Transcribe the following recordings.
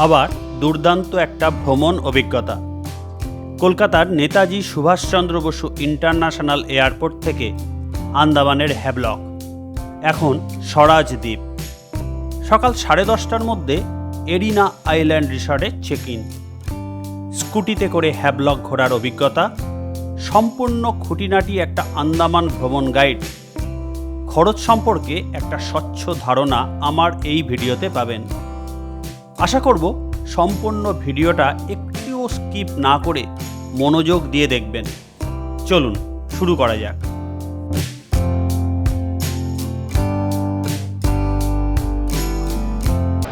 আবার দুর্দান্ত একটা ভ্রমণ অভিজ্ঞতা। কলকাতার নেতাজি সুভাষচন্দ্র বসু ইন্টারন্যাশনাল এয়ারপোর্ট থেকে আন্দামানের হ্যাভলক, এখন স্বরাজ দ্বীপ। সকাল 10:30টার মধ্যে এরিনা আইল্যান্ড রিসর্টে চেক ইন। স্কুটিতে করে হ্যাভলক ঘোরার অভিজ্ঞতা, সম্পূর্ণ খুঁটিনাটি একটা আন্দামান ভ্রমণ গাইড। খরচ সম্পর্কে একটা স্বচ্ছ ধারণা আমার এই ভিডিওতে পাবেন। আশা করব সম্পূর্ণ ভিডিওটা একটুও স্কিপ না করে মনোযোগ দিয়ে দেখবেন। চলুন শুরু করা যাক।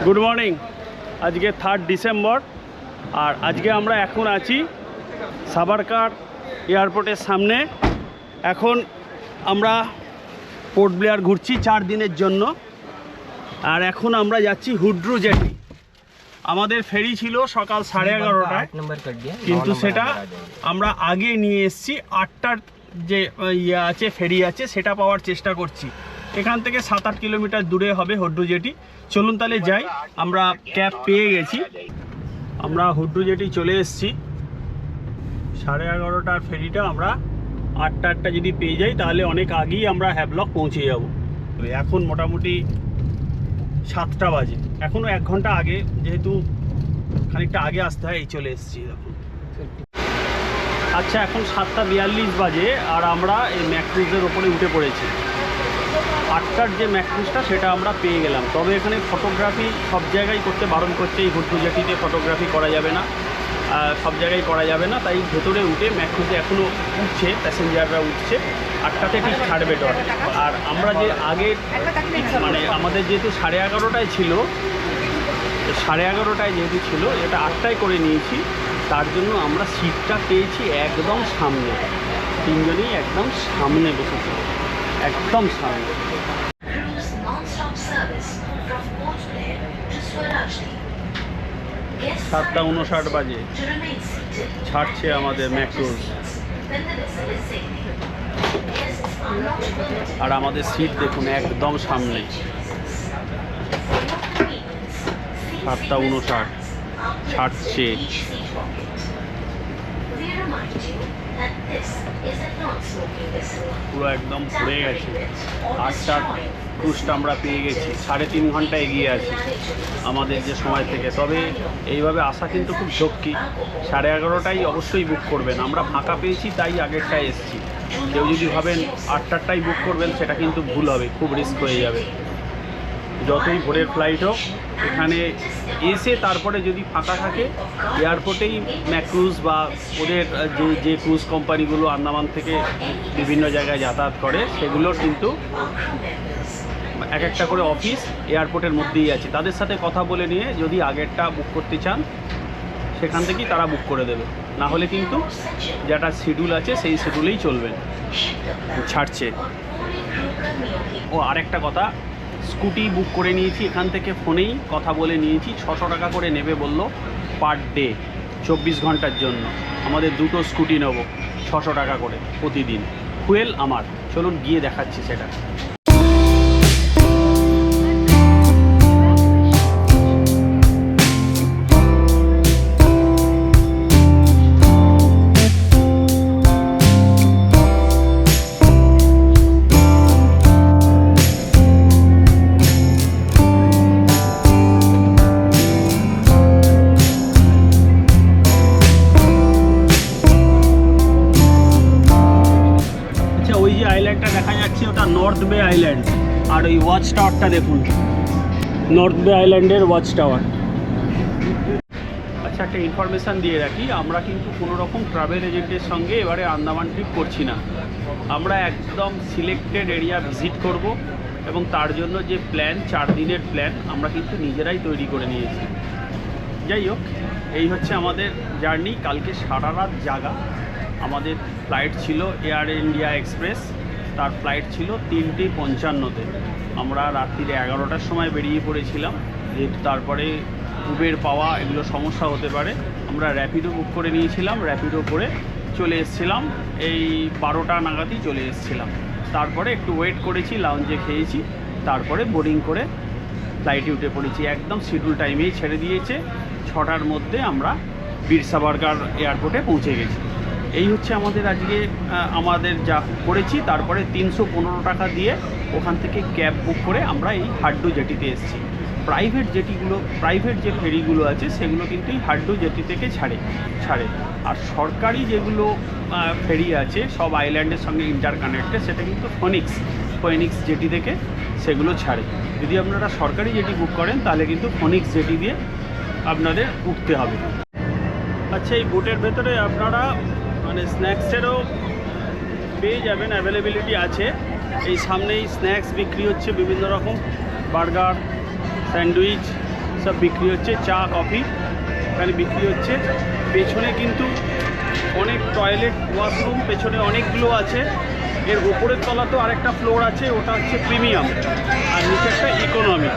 Good morning. আজকে 3 ডিসেম্বর, আর আজকে আমরা এখন আছি সাবারকার এয়ারপোর্টের সামনে। এখন আমরা পোর্ট ব্লেয়ার ঘুরছি 4 দিনের জন্য, আর এখন আমরা যাচ্ছি হুড্রু জেটি। আমাদের ফেরি ছিল সকাল 11:30টায়, কিন্তু সেটা আমরা আগে নিয়ে এসেছি। 8টার যে আছে ফেরি আছে সেটা পাওয়ার চেষ্টা করছি। এখান থেকে 7-8 কিলোমিটার দূরে হবে হুড্রু জেটি। চলুন তাহলে যাই। আমরা ক্যাব পেয়ে গেছি, আমরা হুড্রু জেটি চলে এসেছি। 11:30টার ফেরিটা আমরা 8টা যদি পেয়ে যাই তাহলে অনেক আগেই আমরা হ্যাভলক পৌঁছে যাব। এখন মোটামুটি 7টা বাজে, এখনও 1 ঘন্টা আগে, যেহেতু খানিকটা আগে আসতে হয়। এই চলে এসেছি এখন। আচ্ছা, এখন 7টা 42 বাজে, আর আমরা এই ম্যাক্রুজের ওপরে উঠে পড়েছি। 8টার যে ম্যাক্রুজটা সেটা আমরা পেয়ে গেলাম। তবে এখানে ফটোগ্রাফি সব জায়গায় করতে বারণ করছে। এই হুড্রু জেটিতে ফটোগ্রাফি করা যাবে না, সব জায়গায় করা যাবে না। তাই ভেতরে উঠে ম্যাক্রুজে এখনও উঠছে, প্যাসেঞ্জাররা উঠছে। 8টাতে ঠিক ছাড়বে ডট। আর আমরা যে আগে মানে আমাদের যেহেতু 11:30টায় ছিল, 11:30টায় যেহেতু ছিল, এটা 8টায় করে নিয়েছি। তার জন্য আমরা সিটটা পেয়েছি একদম সামনে। 3 জনেই একদম সামনে বসেছি, একদম সামনে। 7:59 বাজে ছাড়ছে আমাদের ম্যাক্রুজ, আর আমাদের সিট দেখুন একদম সামনে। 7:59 ছাড়ছে। পুরো একদম ভরে গেছে। 8টার ক্রুজটা আমরা পেয়ে গেছি। 3.5 ঘন্টা এগিয়ে আছি আমাদের যে সময় থেকে। তবে এইভাবে আসা কিন্তু খুব ঝক্কি। 11:30টাই অবশ্যই বুক করবেন। আমরা ফাঁকা পেয়েছি তাই আগেরটায় এসেছি। কেউ যদি ভাবেন 8টারটাই বুক করবেন, সেটা কিন্তু ভুল হবে, খুব রিস্ক হয়ে যাবে। যতই ভোরের ফ্লাইট হোক, এখানে এসে তারপরে যদি ফাঁকা থাকে, এয়ারপোর্টেই ম্যাক্রুজ বা ওদের যে ক্রুজ কোম্পানিগুলো আন্দামান থেকে বিভিন্ন জায়গায় যাতায়াত করে, সেগুলোর কিন্তু এক একটা করে অফিস এয়ারপোর্টের মধ্যেই আছে। তাদের সাথে কথা বলে নিয়ে যদি আগেরটা বুক করতে চান, সেখান থেকেই তারা বুক করে দেবে। না হলে কিন্তু যেটা শিডিউল আছে সেই শিডিউলেই চলবেন। ছাড়ছে। ও আরেকটা কথা, স্কুটি বুক করে নিয়েছি এখান থেকে, ফোনেই কথা বলে নিয়েছি। 600 টাকা করে নেবে বললো পার ডে, 24 ঘন্টার জন্য। আমাদের 2টো স্কুটি নেব, 600 টাকা করে প্রতিদিন। ফুয়েল আমার। চলুন গিয়ে দেখাচ্ছি সেটা। আইল্যান্ডটা দেখা যাচ্ছে, ওটা নর্থ বে আইল্যান্ড। আর ওই ওয়াচ টাওয়ারটা দেখুন, নর্থ বে আইল্যান্ডের ওয়াচ টাওয়ার। আচ্ছা, একটা ইনফরমেশান দিয়ে রাখি, আমরা কিন্তু কোনো রকম ট্রাভেল এজেন্টের সঙ্গে এবারে আন্দামান ট্রিপ করছি না। আমরা একদম সিলেক্টেড এরিয়া ভিজিট করব, এবং তার জন্য যে প্ল্যান, 4 দিনের প্ল্যান, আমরা কিন্তু নিজেরাই তৈরি করে নিয়েছি। যাই হোক, এই হচ্ছে আমাদের জার্নি। কালকে সারা রাত জাগা। আমাদের ফ্লাইট ছিল এয়ার ইন্ডিয়া এক্সপ্রেস, তার ফ্লাইট ছিল 3:55-তে। আমরা রাত্রিরে 11টার সময় বেরিয়ে পড়েছিলাম, যেহেতু তারপরে উবের পাওয়া এগুলো সমস্যা হতে পারে। আমরা র্যাপিডো বুক করে নিয়েছিলাম, র্যাপিডো করে চলে এসেছিলাম। এই 12টা নাগাদই চলে এসেছিলাম। তারপরে একটু ওয়েট করেছি, লাউঞ্জে খেয়েছি, তারপরে বোর্ডিং করে ফ্লাইটে উঠে পড়েছি, একদম শিডিউল টাইমেই ছেড়ে দিয়েছে। 6টার মধ্যে আমরা বীরসাভারকার এয়ারপোর্টে পৌঁছে গেছি। এই হচ্ছে আমাদের আজকে আমাদের যা করেছি। তারপরে 315 টাকা দিয়ে ওখান থেকে ক্যাব বুক করে আমরা এই হাড্ডু জেটিতে এসেছি। প্রাইভেট যে ফেরিগুলো আছে সেগুলো কিন্তু এই হাড্ডু জেটি থেকে ছাড়ে। আর সরকারি যেগুলো ফেরি আছে সব আইল্যান্ডের সঙ্গে ইন্টারকানেক্টেড, সেটা কিন্তু ফোনিক্স জেটি থেকে সেগুলো ছাড়ে। যদি আপনারা সরকারি জেটি বুক করেন তাহলে কিন্তু ফোনিক্স জেটি দিয়ে আপনাদের উঠতে হবে। আচ্ছা, এই বোটের ভেতরে আপনারা মানে স্ন্যাক্সেরও পেয়ে যাবেন, অ্যাভেলেবিলিটি আছে। এই সামনেই স্ন্যাক্স বিক্রি হচ্ছে, বিভিন্ন রকম বার্গার, স্যান্ডউইচ সব বিক্রি হচ্ছে, চা কফি এখানে বিক্রি হচ্ছে। পেছনে কিন্তু অনেক টয়লেট, ওয়াশরুম পেছনে অনেকগুলো আছে। এর উপরের তলা তো আরেকটা ফ্লোর আছে, ওটা হচ্ছে প্রিমিয়াম, আর নিচে একটা ইকোনমি।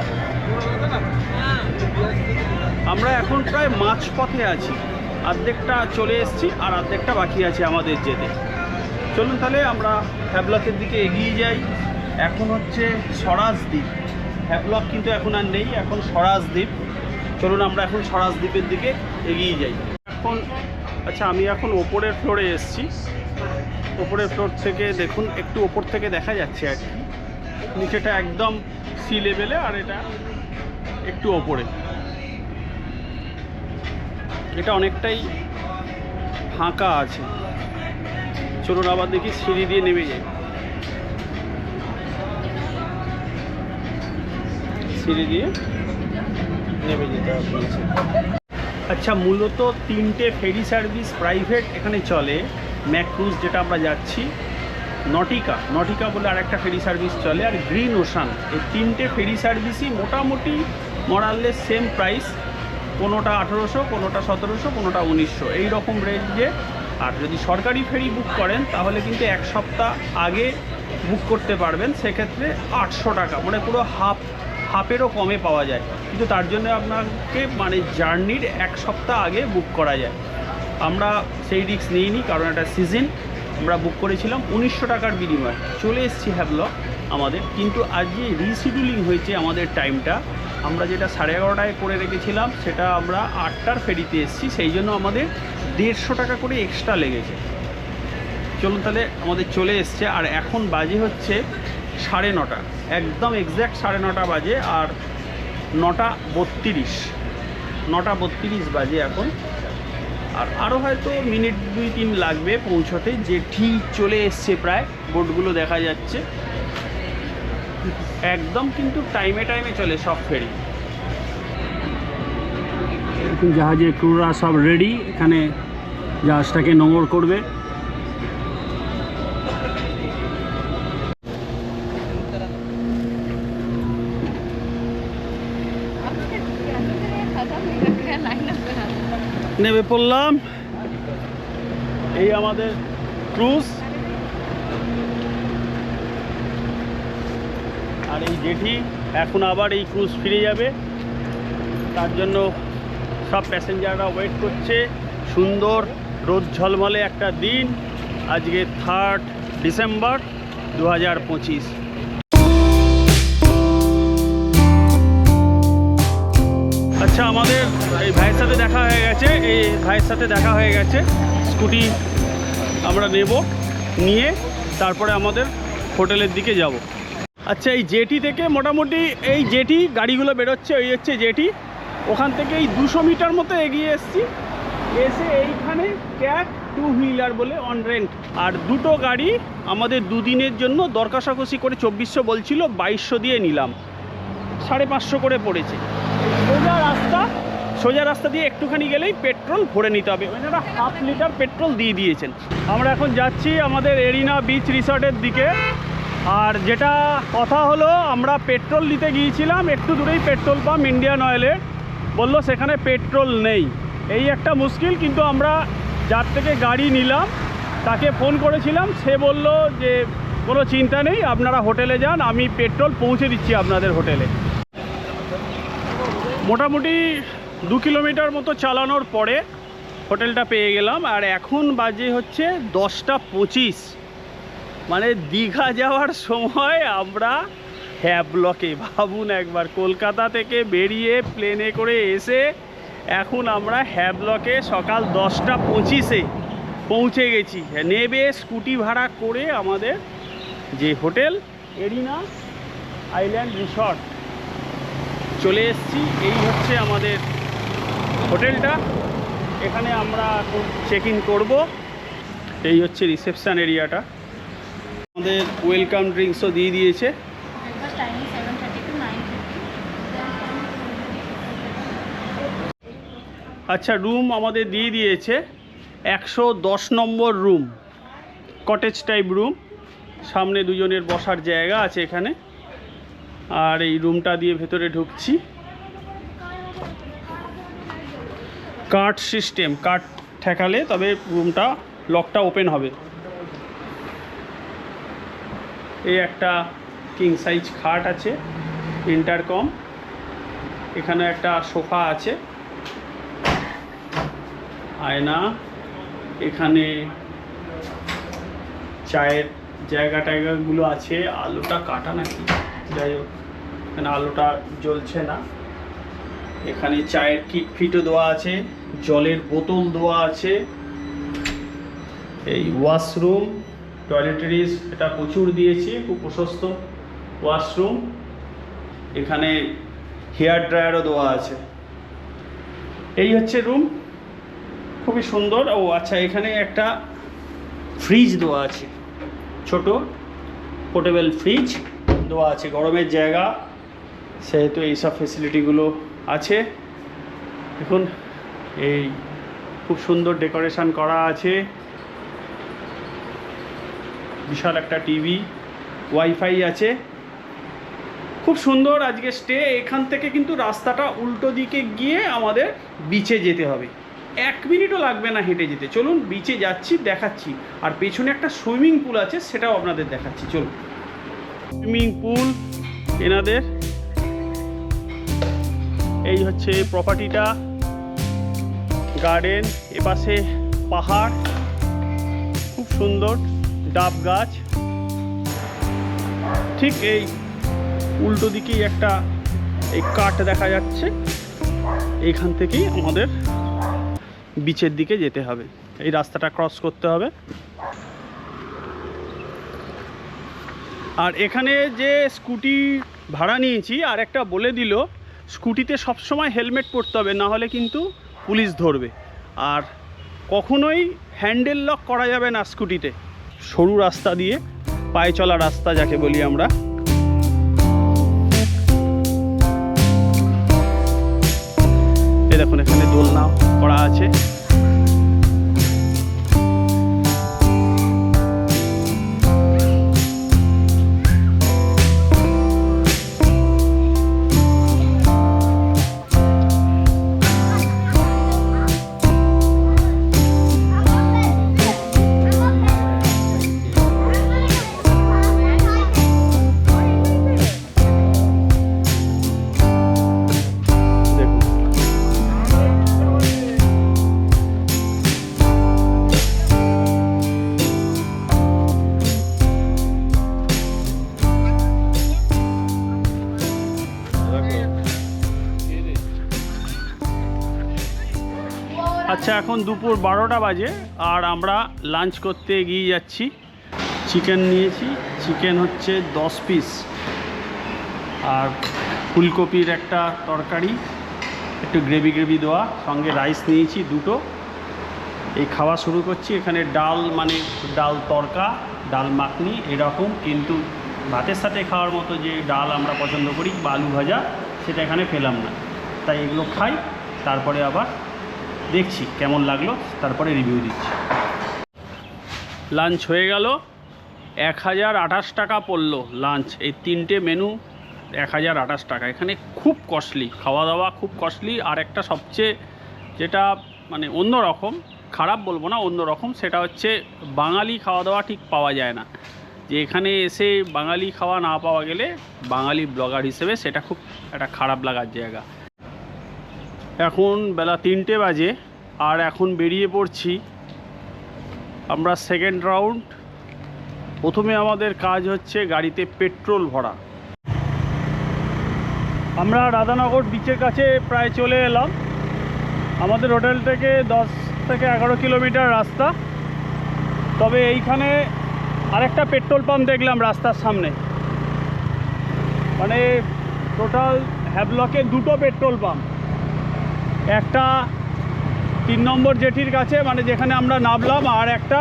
আমরা এখন প্রায় মাঝপথে আছি, অর্ধেকটা চলে এসেছি আর অর্ধেকটা বাকি আছে আমাদের যেতে। চলুন তাহলে আমরা হ্যাভলকের দিকে এগিয়ে যাই। এখন হচ্ছে স্বরাজ দ্বীপ, হ্যাভলক কিন্তু এখন আর নেই, এখন স্বরাজ দ্বীপ। চলুন আমরা এখন স্বরাজ দ্বীপের দিকে এগিয়ে যাই। আচ্ছা, আমি এখন ওপরের ফ্লোরে এসেছি। ওপরের ফ্লোর থেকে দেখুন, একটু ওপর থেকে দেখা যাচ্ছে আর কি। নিচেটা একদম সি লেভেলে আর এটা একটু ওপরে। এটা অনেকটাই ফাঁকা আছে। চলুন আবার দেখি, সিঁড়ি দিয়ে নেমে যাই। সিঁড়ি দিয়ে নেমে যেতে হবে। আচ্ছা, মূলত 3টে ফেরি সার্ভিস প্রাইভেট এখানে চলে। ম্যাক্রুজ যেটা আমরা যাচ্ছি, নটিকা বলে আরেকটা ফেরি সার্ভিস চলে, আর গ্রিন ওশান। এই 3টে ফেরি সার্ভিসই মোটামুটি মরাললেস সেম প্রাইস। কোনোটা 1800, কোনোটা 1700, কোনোটা 1900, এই রকম রেঞ্জে। আর যদি সরকারি ফেরি বুক করেন তাহলে কিন্তু 1 সপ্তাহ আগে বুক করতে পারবেন, সেক্ষেত্রে 800 টাকা, মানে পুরো হাফেরও কমে পাওয়া যায়। কিন্তু তার জন্য আপনাকে মানে জার্নির 1 সপ্তাহ আগে বুক করা যায়। আমরা সেই রিস্ক নিইনি, কারণ এটা সিজন। আমরা বুক করেছিলাম 1900 টাকার বিনিময়ে, চলে এসেছি হ্যাভলক আমাদের। কিন্তু আজ যে রিশিডিউলিং হয়েছে আমাদের টাইমটা, আমরা যেটা 11:30টায় করে রেখেছিলাম সেটা আমরা 8টার ফেরিতে এসেছি, সেই জন্য আমাদের 150 টাকা করে এক্সট্রা লেগেছে। চলুন তাহলে, আমাদের চলে এসছে। আর এখন বাজে হচ্ছে 9:30, একদম এক্স্যাক্ট 9:30 বাজে। আর 9:32 বাজে এখন। আর আরও হয়তো মিনিট 2-3 লাগবে পৌঁছতে। জেঠি চলে এসছে প্রায়, বোটগুলো দেখা যাচ্ছে একদম, কিন্তু টাইমে চলে সব ফেরি। জাহাজে ক্রুরা সব রেডি, এখানে জাহাজটাকে নোঙর করবে। নেমে পড়লাম, এই আমাদের ক্রুজ। আর এই জেঠি এখন আবার এই ক্রুজ ফিরে যাবে, তার জন্য সব প্যাসেঞ্জাররা ওয়েট করছে। সুন্দর রোদ ঝলমলে একটা দিন, আজকে 3 ডিসেম্বর 2025। আচ্ছা, আমাদের এই ভাইয়ের সাথে দেখা হয়ে গেছে। স্কুটি আমরা নিয়ে তারপরে আমাদের হোটেলের দিকে যাব। আচ্ছা, এই জেটি থেকে মোটামুটি এই জেটি গাড়িগুলো বেরোচ্ছে, ওই হচ্ছে জেটি। ওখান থেকে এই 200 মিটার মতো এগিয়ে এসে এইখানে ক্যাট 2 হুইলার বলে অন রেন্ট। আর 2টো গাড়ি আমাদের 2 দিনের জন্য দর কষাকষি করে 2400 বলছিল, 2200 দিয়ে নিলাম, 550 করে পড়েছে। সোজা রাস্তা দিয়ে একটুখানি গেলেই পেট্রোল ভরে নিতে হবে, ওনারা 1/2 লিটার পেট্রোল দিয়ে দিয়েছেন। আমরা এখন যাচ্ছি আমাদের এরিনা বিচ রিসর্টের দিকে। আর যেটা কথা হলো, আমরা পেট্রোল নিতে গিয়েছিলাম, একটু দূরেই পেট্রোল পাম্প ইন্ডিয়ান অয়েলের, বললো সেখানে পেট্রোল নেই। এই একটা মুশকিল। কিন্তু আমরা যার থেকে গাড়ি নিলাম তাকে ফোন করেছিলাম, সে বলল যে কোনো চিন্তা নেই, আপনারা হোটেলে যান, আমি পেট্রোল পৌঁছে দিচ্ছি আপনাদের হোটেলে। মোটামুটি 2 কিলোমিটার মতো চালানোর পরে হোটেলটা পেয়ে গেলাম। আর এখন বাজে হচ্ছে 10টা 25, মানে দীঘা যাওয়ার সময় আমরা হ্যাভলকে। ভাবুন একবার, কলকাতা থেকে বেরিয়ে প্লেনে করে এসে এখন আমরা হ্যাভলকে সকাল 10:25-এ পৌঁছে গেছি। নেবে স্কুটি ভাড়া করে আমাদের যে হোটেল এরিনা আইল্যান্ড রিসর্ট চলে এসেছি। এই হচ্ছে আমাদের হোটেলটা, এখানে আমরা এখন চেক ইন করবো। এই হচ্ছে রিসেপশন এরিয়াটা। আমাদের ওয়েলকাম ড্রিঙ্কসও দিয়ে দিয়েছে। আচ্ছা, রুম আমাদের দিয়ে দিয়েছে 110 নম্বর রুম, কটেজ টাইপ রুম। সামনে দুজনের বসার জায়গা আছে এখানে। আর এই রুমটা দিয়ে ভেতরে ঢুকছি। কার্ড সিস্টেম, কার্ড ঠেকালে তবে রুমটা লকটা ওপেন হবে। এই একটা কিং সাইজ খাট আছে, ইন্টারকম, এখানে একটা সোফা আছে, আয়না, এখানে চায়ের জায়গাগুলো আছে। আলোটা কাটা নাকি, যাই হোক, এখানে আলোটা জ্বলছে না। এখানে চায়ের কিট ফিটও দেওয়া আছে, জলের বোতল দেওয়া আছে। এই ওয়াশরুম, টয়লেটারিজ এটা প্রচুর দিয়েছে, খুব প্রশস্ত ওয়াশরুম। এখানে হেয়ার ড্রায়ারও দেওয়া আছে। এই হচ্ছে রুম, খুবই সুন্দর। ও আচ্ছা, এখানে একটা ফ্রিজ দেওয়া আছে, ছোট পোর্টেবল ফ্রিজ দেওয়া আছে, গরমের জায়গা সেহেতু এইসব ফেসিলিটিগুলো আছে। দেখুন, এই খুব সুন্দর ডেকোরেশন করা আছে, বিশাল একটা টিভি, ওয়াইফাই আছে, খুব সুন্দর আজকে স্টে। এখান থেকে কিন্তু রাস্তাটা উল্টো দিকে গিয়ে আমাদের বিচে যেতে হবে, 1 মিনিটও লাগবে না হেঁটে যেতে। চলুন বিচে যাচ্ছি, দেখাচ্ছি। আর পেছনে একটা সুইমিং পুল আছে, সেটাও আপনাদের দেখাচ্ছি। চলুন, সুইমিং পুল এনাদের। এই হচ্ছে প্রপার্টিটা, গার্ডেন, এপাশে পাহাড়, খুব সুন্দর ডাব গাছ। ঠিক এই উল্টো দিকেই একটা এই কাঠ দেখা যাচ্ছে, এইখান থেকেই আমাদের বিচের দিকে যেতে হবে। এই রাস্তাটা ক্রস করতে হবে। আর এখানে যে স্কুটি ভাড়া নিয়েছি, আর একটা বলে দিল, স্কুটিতে সবসময় হেলমেট পরতে হবে, না হলে কিন্তু পুলিশ ধরবে। আর কখনোই হ্যান্ডেল লক করা যাবে না স্কুটিতে। সরু রাস্তা দিয়ে, পায়ে চলা রাস্তা যাকে বলি আমরা। এই দেখুন, এখানে দোলনা করা আছে। আচ্ছা, এখন দুপুর 12টা বাজে আর আমরা লাঞ্চ করতে এগিয়ে যাচ্ছি। চিকেন নিয়েছি, চিকেন হচ্ছে 10 পিস, আর ফুলকপির একটা তরকারি, একটু গ্রেভি দেওয়া, সঙ্গে রাইস নিয়েছি 2টো। এই খাওয়া শুরু করছি। এখানে ডাল, মানে ডাল তরকা, ডাল মাখনি এরকম, কিন্তু ভাতের সাথে খাওয়ার মতো যে ডাল আমরা পছন্দ করি বা আলু ভাজা, সেটা এখানে পেলাম না। তাই এগুলো খাই, তারপরে আবার দেখছি কেমন লাগলো, তারপরে রিভিউ দিচ্ছি। লাঞ্চ হয়ে গেল, 1028 টাকা পড়লো লাঞ্চ। এই 3টে মেনু 1028 টাকা। এখানে খুব কস্টলি, খাওয়া দাওয়া খুব কস্টলি। আর একটা সবচেয়ে যেটা মানে অন্যরকম, খারাপ বলবো না, অন্যরকম, সেটা হচ্ছে বাঙালি খাওয়া দাওয়া ঠিক পাওয়া যায় না। যে এখানে এসে বাঙালি খাওয়া না পাওয়া গেলে বাঙালি ব্লগার হিসেবে সেটা খুব একটা খারাপ লাগার জায়গা। এখন বেলা 3টে বাজে আর এখন বেরিয়ে পড়ছি আমরা সেকেন্ড রাউন্ড। প্রথমে আমাদের কাজ হচ্ছে গাড়িতে পেট্রোল ভরা। আমরা রাধানগর বিচের কাছে প্রায় চলে এলাম। আমাদের হোটেল থেকে 10 থেকে 11 কিলোমিটার রাস্তা। তবে এইখানে আরেকটা পেট্রোল পাম্প দেখলাম রাস্তার সামনে, মানে টোটাল হ্যাভলকে দুটো পেট্রোল পাম্প, একটা 3 নম্বর জেটির কাছে মানে যেখানে আমরা নামলাম, আর একটা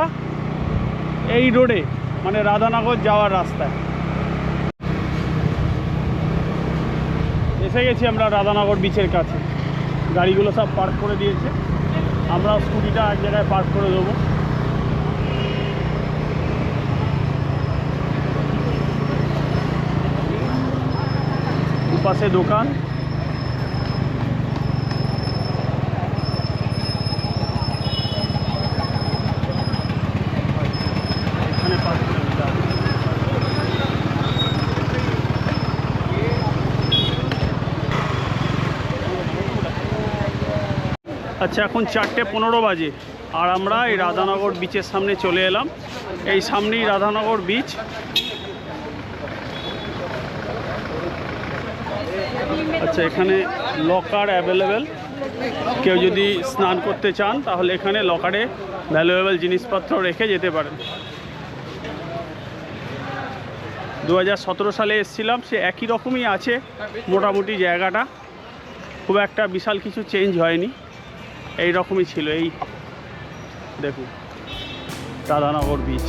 এই রোডে মানে রাধানগর যাওয়ার রাস্তায়। এসে গেছি আমরা রাধানগর বিচের কাছে। গাড়িগুলো সব পার্ক করে দিয়েছে, আমরা স্কুটিটা এক জায়গায় পার্ক করে দেবো। দুপাশে দোকান, এখানে পার্ক করে দিতে হবে। আচ্ছা, এখন 4:15 বাজে আর আমরা এই রাধানগর বিচের সামনে চলে এলাম। এই সামনেই রাধানগর বিচ। আচ্ছা, এখানে লকার অ্যাভেলেবেল, কেউ যদি স্নান করতে চান তাহলে এখানে লকারে ভ্যালুয়েবল জিনিসপত্র রেখে যেতে পারেন। 2017 সালে এসেছিলাম, সে একই রকমই আছে মোটামুটি, জায়গাটা খুব একটা বিশাল কিছু চেঞ্জ হয়নি, এই রকমই ছিল। এই দেখুন রাধানগর বিচ।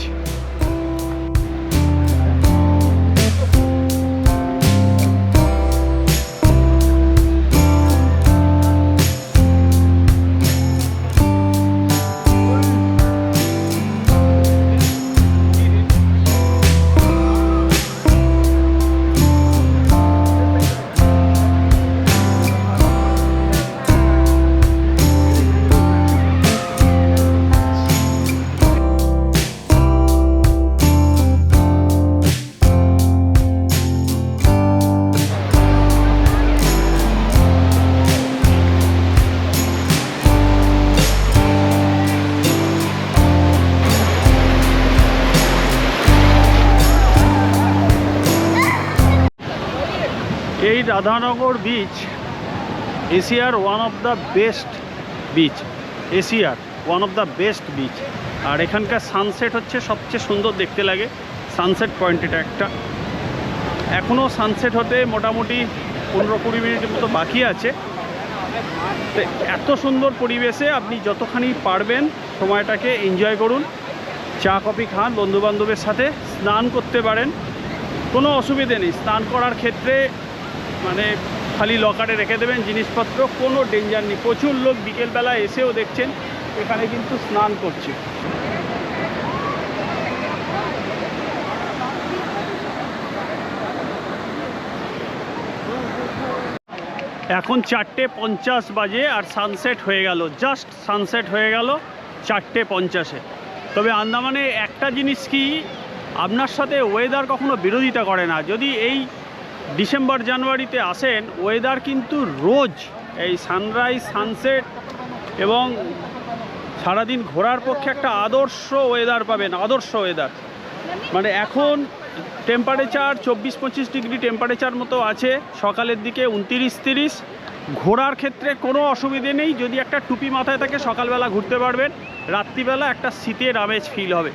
এই রাধানগর বিচ এশিয়ার one of the best beach, এশিয়ার one of the best beach. আর এখানকার সানসেট হচ্ছে সবচেয়ে সুন্দর দেখতে লাগে। সানসেট পয়েন্ট এটা একটা, এখনও সানসেট হতে মোটামুটি 15-20 মিনিটের মতো বাকি আছে। তো এত সুন্দর পরিবেশে আপনি যতখানি পারবেন সময়টাকে এনজয় করুন, চা কফি খান, বন্ধুবান্ধবের সাথে স্নান করতে পারেন, কোনো অসুবিধে নেই। স্নান করার ক্ষেত্রে মানে খালি লকারে রেখে দেবেন জিনিসপত্র, কোনো ডেঞ্জার নেই। প্রচুর লোক বিকেলবেলা এসেও দেখছেন এখানে কিন্তু স্নান করছে। এখন 4:50 বাজে আর সানসেট হয়ে গেল, জাস্ট সানসেট হয়ে গেল 4:50-এ। তবে আন্দামানে একটা জিনিস কি, আপনার সাথে ওয়েদার কখনো বিরোধিতা করে না। যদি এই ডিসেম্বর জানুয়ারিতে আসেন, ওয়েদার কিন্তু রোজ এই সানরাইজ সানসেট এবং সারাদিন ঘোরার পক্ষে একটা আদর্শ ওয়েদার পাবেন, আদর্শ ওয়েদার। মানে এখন টেম্পারেচার 24-25 ডিগ্রি টেম্পারেচার মতো আছে, সকালের দিকে 29-30। ঘোরার ক্ষেত্রে কোনো অসুবিধে নেই, যদি একটা টুপি মাথায় থাকে সকালবেলা ঘুরতে পারবেন, রাত্রিবেলা একটা শীতের আমেজ ফিল হবে।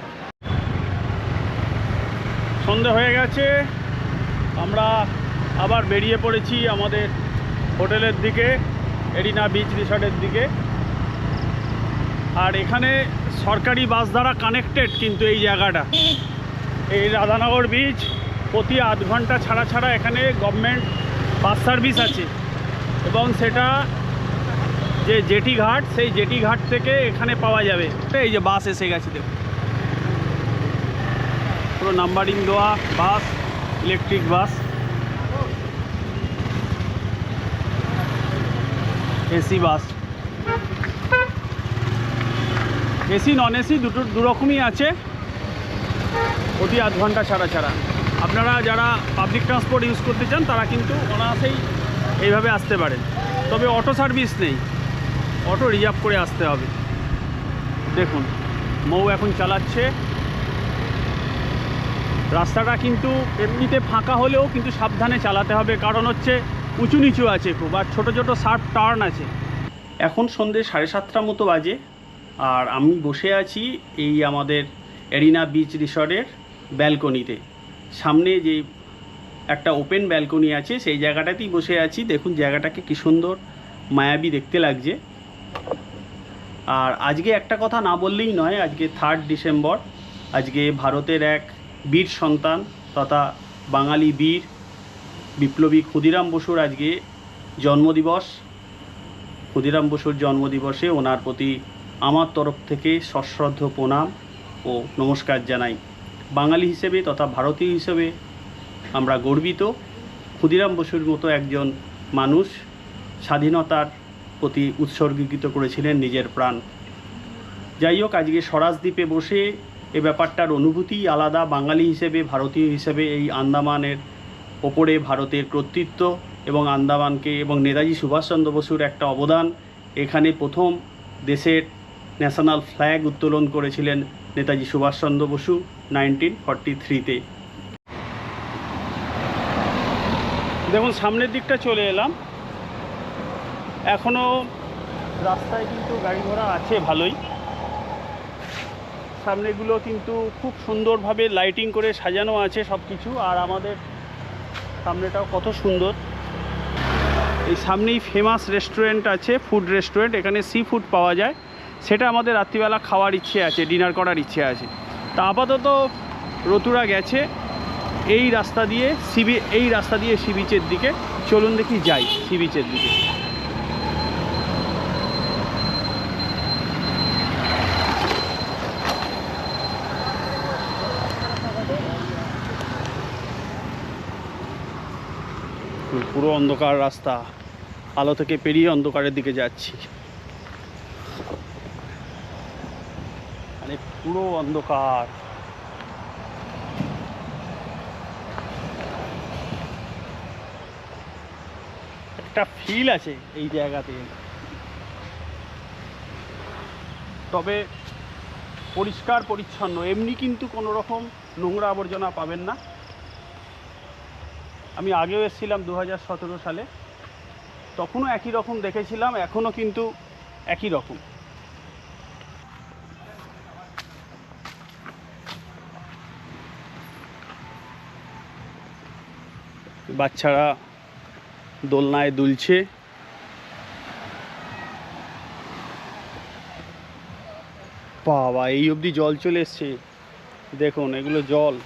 সন্ধে হয়ে গেছে, আমরা আবার বেরিয়ে পড়েছি আমাদের হোটেলের দিকে, এরিনা বিচ রিসর্টের দিকে। আর এখানে সরকারি বাস দ্বারা কানেক্টেড কিন্তু এই জায়গাটা, এই রাধানগর বিচ। প্রতি আধ ঘন্টা ছাড়া ছাড়া এখানে গভর্নমেন্ট বাস সার্ভিস আছে, এবং সেটা যে জেটি ঘাট, সেই জেটি ঘাট থেকে এখানে পাওয়া যাবে। এই যে বাস এসে গেছে, দেখুন পুরো নাম্বারিং দেওয়া bus, electric bus, AC bus. AC non AC দু রকমই আছে, প্রতি আধ ঘন্টা ছাড়া ছাড়া। আপনারা যারা পাবলিক ট্রান্সপোর্ট ইউজ করতে চান তারা কিন্তু অনায়াসেই এইভাবে আসতে পারেন। তবে অটো সার্ভিস নেই, অটো রিজার্ভ করে আসতে হবে। দেখুন মৌ এখন চালাচ্ছে। রাস্তাটা কিন্তু এমনিতে ফাঁকা হলেও কিন্তু সাবধানে চালাতে হবে, কারণ হচ্ছে উঁচু নিচু আছে খুব, আর ছোটো ছোটো শার্প টার্ন আছে। এখন সন্ধ্যে 7:30 মতো বাজে, আর আমি বসে আছি এই আমাদের এরিনা বিচ রিসর্টের ব্যালকনিতে। সামনে যে একটা ওপেন ব্যালকনি আছে সেই জায়গাটাতেই বসে আছি। দেখুন জায়গাটাকে কী সুন্দর মায়াবী দেখতে লাগছে। আর আজকে একটা কথা না বললেই নয়, আজকে 3 ডিসেম্বর। আজকে ভারতের এক বীর সন্তান তথা বাঙালি বীর বিপ্লবী ক্ষুদিরাম বসুর আজকে জন্মদিবস। ক্ষুদিরাম বসুর জন্মদিবসে ওনার প্রতি আমার তরফ থেকে সশ্রদ্ধ প্রণাম ও নমস্কার জানাই। বাঙালি হিসেবে তথা ভারতীয় হিসেবে আমরা গর্বিত। ক্ষুদিরাম বসুর মতো একজন মানুষ স্বাধীনতার প্রতি উৎসর্গীকৃত করেছিলেন নিজের প্রাণ। যাই হোক, আজকে স্বরাজদ্বীপে বসে এ ব্যাপারটার অনুভূতিই আলাদা। বাঙালি হিসেবে, ভারতীয় হিসেবে এই আন্দামানের ওপরে ভারতের কর্তৃত্ব এবং আন্দামানকে এবং নেতাজি সুভাষচন্দ্র বসুর একটা অবদান। এখানে প্রথম দেশের ন্যাশনাল ফ্ল্যাগ উত্তোলন করেছিলেন নেতাজি সুভাষচন্দ্র বসু 1943-তে। দেখুন সামনের দিকটা চলে এলাম। এখনও রাস্তায় কিন্তু গাড়ি ঘোড়া আছে ভালোই। সামনেগুলো কিন্তু খুব সুন্দরভাবে লাইটিং করে সাজানো আছে সব কিছু। আর আমাদের সামনেটাও কত সুন্দর। এই সামনেই ফেমাস রেস্টুরেন্ট আছে, ফুড রেস্টুরেন্ট। এখানে সি ফুড পাওয়া যায়, সেটা আমাদের রাত্রিবেলা খাওয়ার ইচ্ছে আছে, ডিনার করার ইচ্ছে আছে। তা আপাতত রতুরা গেছে এই রাস্তা দিয়ে সি বিচের দিকে। চলুন দেখি যাই সি বিচের দিকে। পুরো অন্ধকার রাস্তা, আলো থেকে পেরিয়ে অন্ধকারের দিকে যাচ্ছি। মানে পুরো অন্ধকার। একটা ফিল আছে এই জায়গাতে, তবে পরিষ্কার পরিচ্ছন্ন। এমনি কিন্তু কোনো রকম নোংরা আবর্জনা পাবেন না। আমি আগেও এসেছিলাম 2017 সালে, তখনও একই রকম দেখেছিলাম, এখনও কিন্তু একই রকম। বাচ্চারা দোলনায় দুলছে। বাবা, এই অবধি জল চলে এসছে। দেখুন এগুলো জল।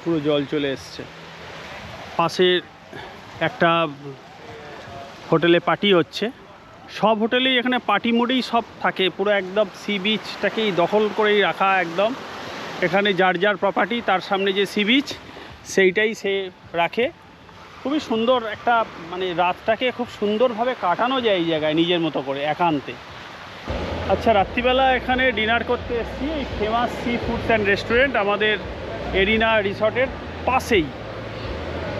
পুরো জল চলে এসছে। পাশের একটা হোটেলে পার্টি হচ্ছে। সব হোটেলেই এখানে পার্টি মোডেই সব থাকে। পুরো একদম সি বিচটাকেই দখল করেই রাখা একদম। এখানে যার যার প্রপার্টি, তার সামনে যে সি বিচ সেইটাই সে রাখে। খুবই সুন্দর একটা, মানে রাতটাকে খুব সুন্দরভাবে কাটানো যায় এই জায়গায় নিজের মতো করে একান্তে। আচ্ছা, রাত্রিবেলা এখানে ডিনার করতে এসেছি এই famous sea foods and restaurant আমাদের এরিনা রিসর্টের পাশেই,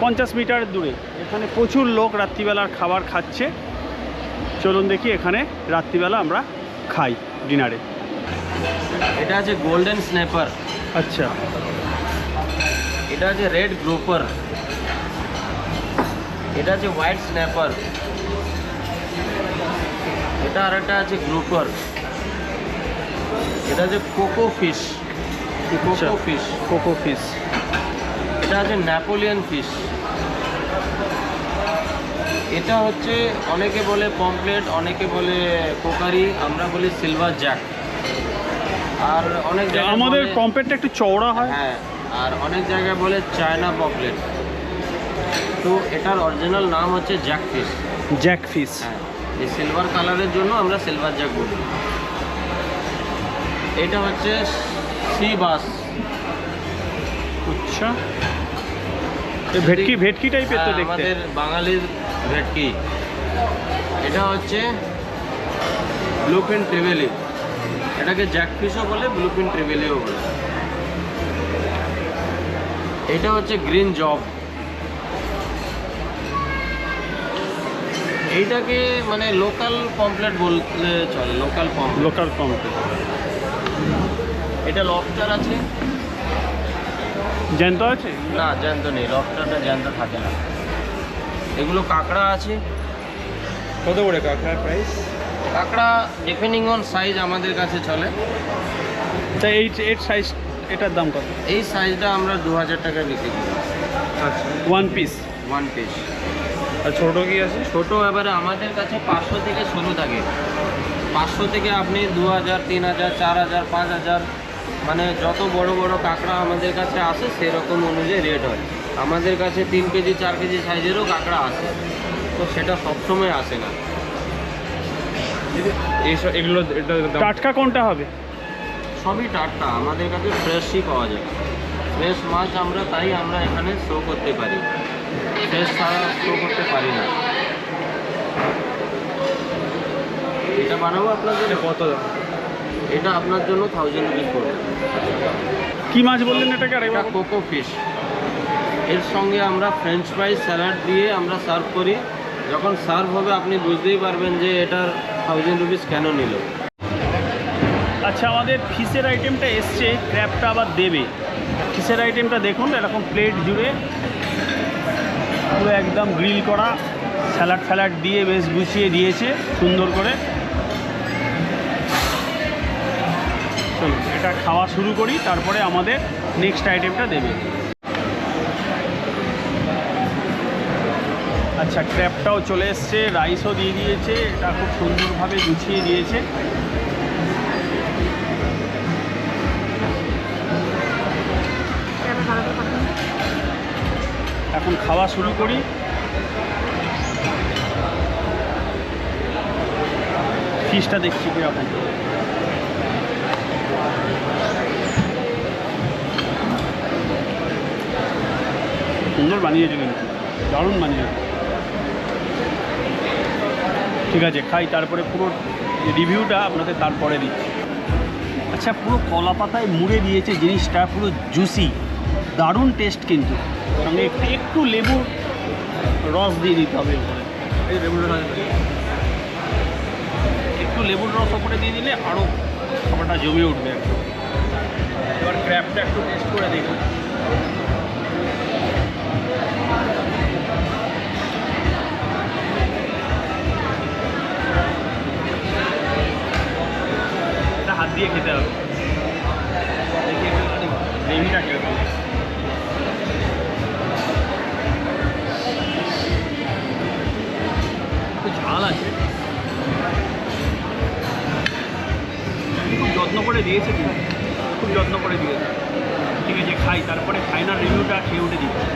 50 মিটার দূরে। এখানে প্রচুর লোক রাত্রিবেলার খাবার খাচ্ছে। চলুন দেখি এখানে রাত্রিবেলা আমরা খাই ডিনারে। এটা আছে গোল্ডেন স্ন্যাপার। আচ্ছা, এটা আছে রেড গ্রুপার। এটা আছে হোয়াইট স্ন্যাপার। এটা আরেকটা আছে গ্রুপার। এটা আছে কোকো ফিশ। Cocoa fish. এটা আছে নেপোলিয়ান ফিশ। এটা হচ্ছে অনেকে বলে পমপ্লেট, অনেকে বলে কোকারি, আমরা বলি সিলভার জ্যাক। আর অনেক জায়গায় আমাদের পমপ্লেটটা একটু চওড়া হয়। হ্যাঁ, আর অনেক জায়গায় বলে চায়না পমপ্লেট। তো এটার অরিজিনাল নাম হচ্ছে জ্যাক ফিশ। Jack fish. হ্যাঁ, এই সিলভার কালারের জন্য আমরা সিলভার জ্যাক বলি। এটা হচ্ছে সি বাস। আচ্ছা, ভেটকি টাইপের তো দেখতে। আমাদের বাঙালির ভেটকি। এটা হচ্ছে ব্লুফিন ট্রিভেলি। এটাকে জ্যাক ফিশও বলে, ব্লুফিন ট্রিভেলিও বলে। এটা হচ্ছে গ্রিন জব। এইটাকে মানে লোকাল পমপ্লেট বলতে চলে, লোকাল পমপ্লেট। এটা লবস্টার আছে। জ্যান্ত আছে? না, জ্যান্ত নেই, লবস্টারটা জ্যান্ত থাকে না। এগুলো কাঁকড়া আছে। কত করে কাঁকড়ার প্রাইস? কাঁকড়া ডিপেন্ডিং অন সাইজ আমাদের কাছে চলে। তা এর সাইজ, এটার দাম কত? এই সাইজটা আমরা 2000 টাকায় বিক্রি করি। আচ্ছা, ওয়ান পিস? 1 পিস। আর ছোটো কি আছে? ছোটো এবারে আমাদের কাছে 500 থেকে শুরু থাকে। 500 থেকে আপনি 2000, 3000, 4000, 5000, মানে যত বড় বড় কাঁকড়া আমাদের কাছে আসে সেরকম অনুযায়ী রেট হয়। আমাদের কাছে 3 কেজি 4 কেজি সাইজেরও কাঁকড়া আসে, তো সেটা সবসময় আসে না। এগুলো টাটকা কোনটা হবে? সবই টাটকা, আমাদের কাছে ফ্রেশই পাওয়া যায়। ফ্রেশ মাছ আমরা তাই আমরা এখানে শো করতে পারি, ফ্রেশ ছাড়া শো করতে পারি না। এটা বানাবো আপনার জন্য। কত দাম? এটা আপনার জন্য 1000 রুপিস পড়বে। কি মাছ বললেন এটাকে? এটা কোকো ফিশ। এর সঙ্গে আমরা ফ্রেঞ্চ ফ্রাইজ স্যালাড দিয়ে আমরা সার্ভ করি। যখন সার্ভ হবে আপনি বুঝতেই পারবেন যে এটার 1000 রুপিস কেন নিল। আচ্ছা, আমাদের ফিশের আইটেমটা এসছে, ক্র্যাবটা আবার দেবে। ফিশের আইটেমটা দেখুন, এরকম প্লেট জুড়ে পুরো একদম গ্রিল করা, স্যালাড ফ্যালাড দিয়ে বেশ গুছিয়ে দিয়েছে সুন্দর করে। চলুন এটা খাওয়া শুরু করি, তারপরে আমাদের নেক্সট আইটেমটা দেবে। আচ্ছা, ক্র্যাবটাও চলে এসছে, রাইসও দিয়ে দিয়েছে, এটা খুব সুন্দরভাবে গুছিয়ে দিয়েছে। এখন খাওয়া শুরু করি। ফিশটা দেখছি কীরকম। সুন্দর বানিয়েছে কিন্তু, দারুণ বানিয়েছে। ঠিক আছে, খাই, তারপরে পুরো রিভিউটা আপনাদের তারপরে দিচ্ছি। আচ্ছা, পুরো কলা পাতায় মুড়ে দিয়েছে জিনিসটা, পুরো জুসি, দারুণ টেস্ট। কিন্তু সঙ্গে একটু লেবুর রস দিয়ে দিতে হবে উপরে। এই লেবুর রস, একটু লেবুর রস ওপরে দিয়ে দিলে আরও খাবারটা জমে উঠবে একদম। এবার ক্র্যাবটা একটু টেস্ট করে দেখুন। এটা হাত দিয়ে খেতে হবে। দেখি গ্রেভিটা কীরকম। ঝাল আছে, খুব যত্ন করে দিয়েছে, কিন্তু খুব যত্ন করে দিয়েছে। ঠিক আছে, খাই, তারপরে ফাইনাল রিভিউটা খেয়ে উঠে দিচ্ছি।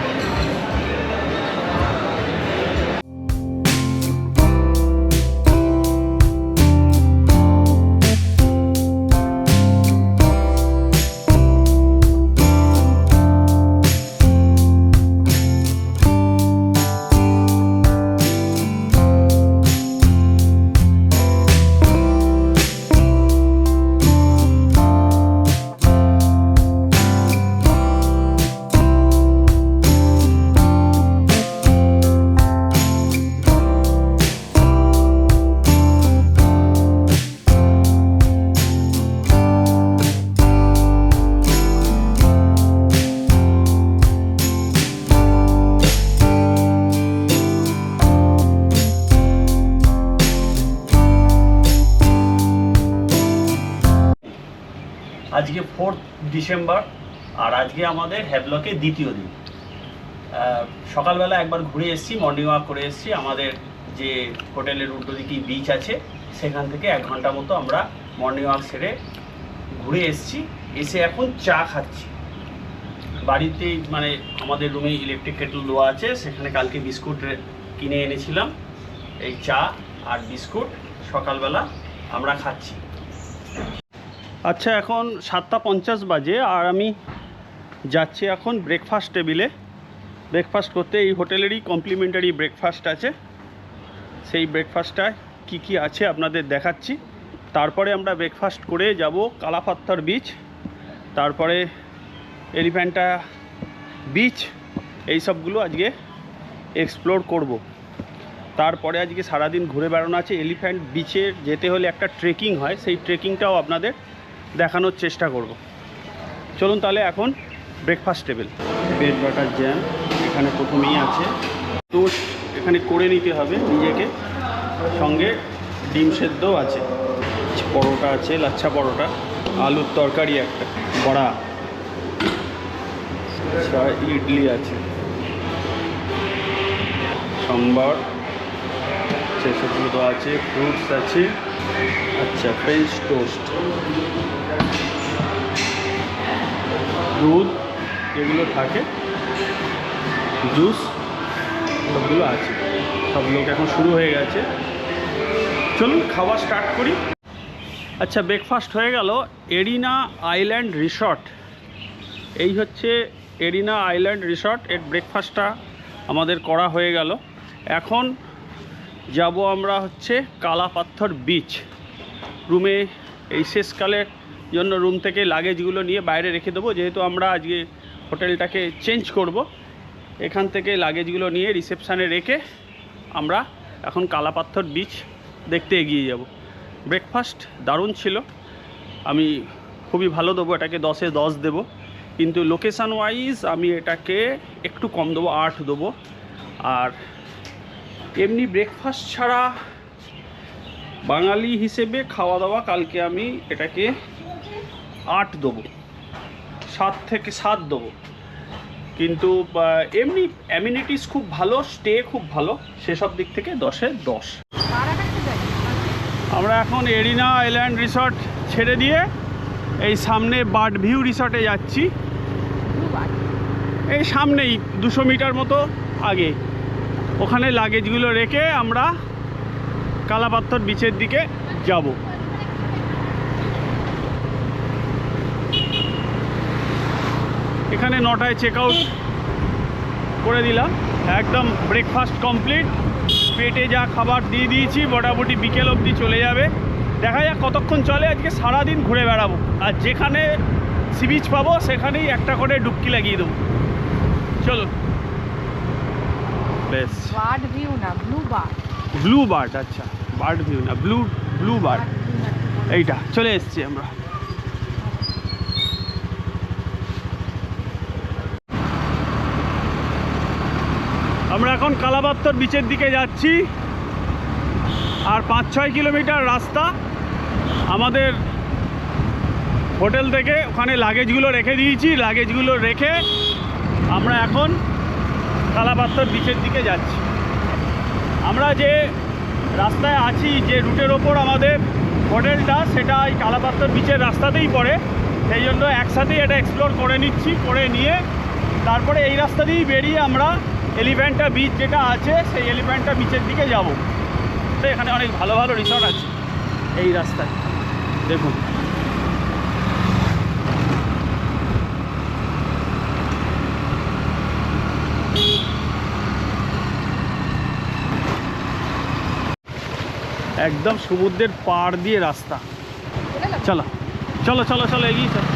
আজকে 4 ডিসেম্বর, আর আজকে আমাদের হ্যাভলকের দ্বিতীয় দিন। সকালবেলা একবার ঘুরে এসেছি, মর্নিং ওয়াক করে এসেছি। আমাদের যে হোটেলের উল্টো দিকেই বিচ আছে, সেখান থেকে 1 ঘন্টা মতো আমরা মর্নিং ওয়াক সেরে ঘুরে এসেছি। এসে এখন চা খাচ্ছি বাড়িতেই, মানে আমাদের রুমে ইলেকট্রিক কেটল দেওয়া আছে, সেখানে কালকে বিস্কুট কিনে এনেছিলাম। এই চা আর বিস্কুট সকালবেলা আমরা খাচ্ছি। আচ্ছা, এখন 7:50 বাজে, আর আমি যাচ্ছি এখন ব্রেকফাস্ট টেবিলে ব্রেকফাস্ট করতে। এই হোটেলেরই কমপ্লিমেন্টারি ব্রেকফাস্ট আছে, সেই ব্রেকফাস্টটায় কি কি আছে আপনাদের দেখাচ্ছি। তারপরে আমরা ব্রেকফাস্ট করে যাব কালাপাত্থর বিচ, তারপরে এলিফ্যান্টা বিচ, এই সবগুলো আজকে এক্সপ্লোর করব। তারপরে আজকে সারাদিন ঘুরে বেড়ানো আছে। এলিফ্যান্ট বিচে যেতে হলে একটা ট্রেকিং হয়, সেই ট্রেকিংটাও আপনাদের দেখানোর চেষ্টা করব। চলুন তাহলে এখন breakfast table. Bread butter jam এখানে প্রথমেই আছে, টোস্ট এখানে করে নিতে হবে নিজেকে, সঙ্গে ডিম সেদ্ধও আছে, পরোটা আছে, লাচ্ছা পরোটা, আলুর তরকারি একটা, বড়া, আচ্ছা ইডলি আছে, সম্বার, সেসবগুলো তো আছে, ফ্রুটস আছে, আচ্ছা ফ্রেঞ্চ টোস্ট, দুধ যেগুলো থাকে, জুস সবগুলো আছে। সব লোক এখন শুরু হয়ে গেছে, চলুন খাওয়া স্টার্ট করি। আচ্ছা ব্রেকফাস্ট হয়ে গেল। এরিনা আইল্যান্ড রিসর্ট, এই হচ্ছে এরিনা আইল্যান্ড রিসর্ট, এর ব্রেকফাস্টটা আমাদের করা হয়ে গেল। এখন যাব আমরা হচ্ছে কালাপাথর বিচ। রুমে এই শেষকালের জন্য রুম থেকে লাগেজগুলো নিয়ে বাইরে রেখে দেবো, যেহেতু আমরা আজকে হোটেলটাকে চেঞ্জ করব। এখান থেকে লাগেজগুলো নিয়ে রিসেপশানে রেখে আমরা এখন কালাপাথর বিচ দেখতে এগিয়ে যাব। ব্রেকফাস্ট দারুণ ছিল, আমি খুবই ভালো দেবো, এটাকে 10-এ 10 দেবো, কিন্তু লোকেশান ওয়াইজ আমি এটাকে একটু কম দেবো, 8 দেবো। আর এমনি ব্রেকফাস্ট ছাড়া বাঙালি হিসেবে খাওয়া দাওয়া কালকে আমি এটাকে 8 দেবো, 7 থেকে 7 দেবো। কিন্তু এমনি অ্যামিনিটিস খুব ভালো, স্টে খুব ভালো, সেসব দিক থেকে 10-এ 10। আমরা এখন এরিনা আইল্যান্ড রিসর্ট ছেড়ে দিয়ে এই সামনে বার্ড ভিউ রিসর্টে যাচ্ছি। এই সামনেই 200 মিটার মতো আগে, ওখানে লাগেজগুলো রেখে আমরা কালাপাথর বিচের দিকে যাব। এখানে 9টায় চেক আউট করে দিলাম, একদম ব্রেকফাস্ট কমপ্লিট, পেটে যা খাবার দিয়ে দিয়েছি, মোটামুটি বিকেল অবধি চলে যাবে। দেখা যাক কতক্ষণ চলে, আজকে সারাদিন ঘুরে বেড়াবো, আর যেখানে সি বিচ পাবো সেখানেই একটা করে ডুবকি লাগিয়ে দেবো। চলো বেশ। বার্ড ভিউ না, ব্লু বার্ড। ব্লু বার্ড, আচ্ছা বার্ড ভিউ না, ব্লু বার্ড, এইটা চলে এসছি আমরা। আমরা এখন কালাপাথর বিচের দিকে যাচ্ছি, আর 5-6 কিলোমিটার রাস্তা আমাদের হোটেল থেকে। ওখানে লাগেজগুলো রেখে দিয়েছি, লাগেজগুলো রেখে আমরা এখন কালাপাথর বিচের দিকে যাচ্ছি। আমরা যে রাস্তায় আছি, যে রুটের ওপর আমাদের হোটেলটা, সেটা এই কালাপাথর বিচের রাস্তাতেই পড়ে, সেই জন্য একসাথেই এটা এক্সপ্লোর করে নিচ্ছি। করে নিয়ে তারপরে এই রাস্তা দিয়েই বেরিয়ে আমরা এলিফ্যান্টা বিচ যেটা আছে, সেই এলিফ্যান্টা বিচের দিকে যাব। তো এখানে অনেক ভালো ভালো রিসর্ট আছে এই রাস্তায়, দেখুন। একদম সমুদ্রের পাড় দিয়ে রাস্তা। চলো চলো চলো চলো এগিয়ে চলো।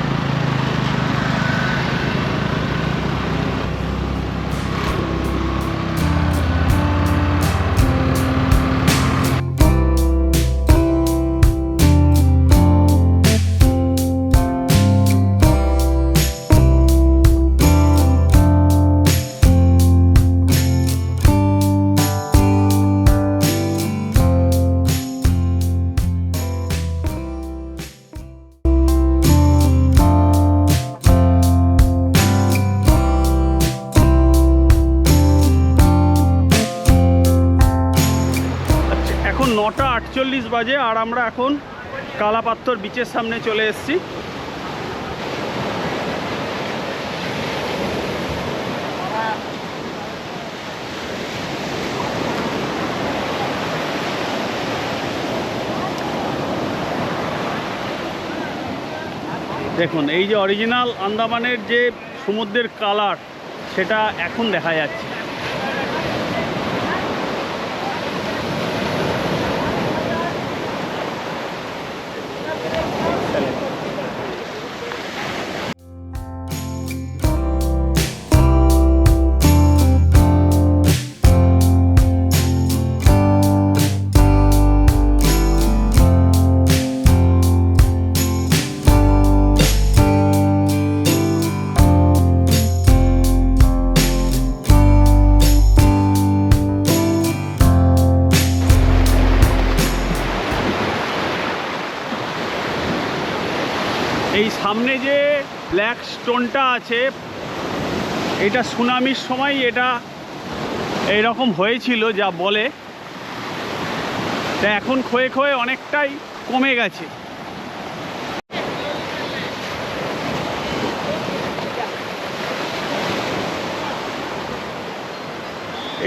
এখন 9:48 বাজে, আর আমরা এখন কালাপাথর বিচের সামনে চলে এসেছি। দেখুন এই যে অরিজিনাল আন্দামানের যে সমুদ্রের কালার, সেটা এখন দেখা যাচ্ছে। সামনে যে ব্ল্যাক স্টোনটা আছে, এটা সুনামির সময় এটা এইরকম হয়েছিল যা বলে, তা এখন ক্ষয়ে ক্ষয়ে অনেকটাই কমে গেছে।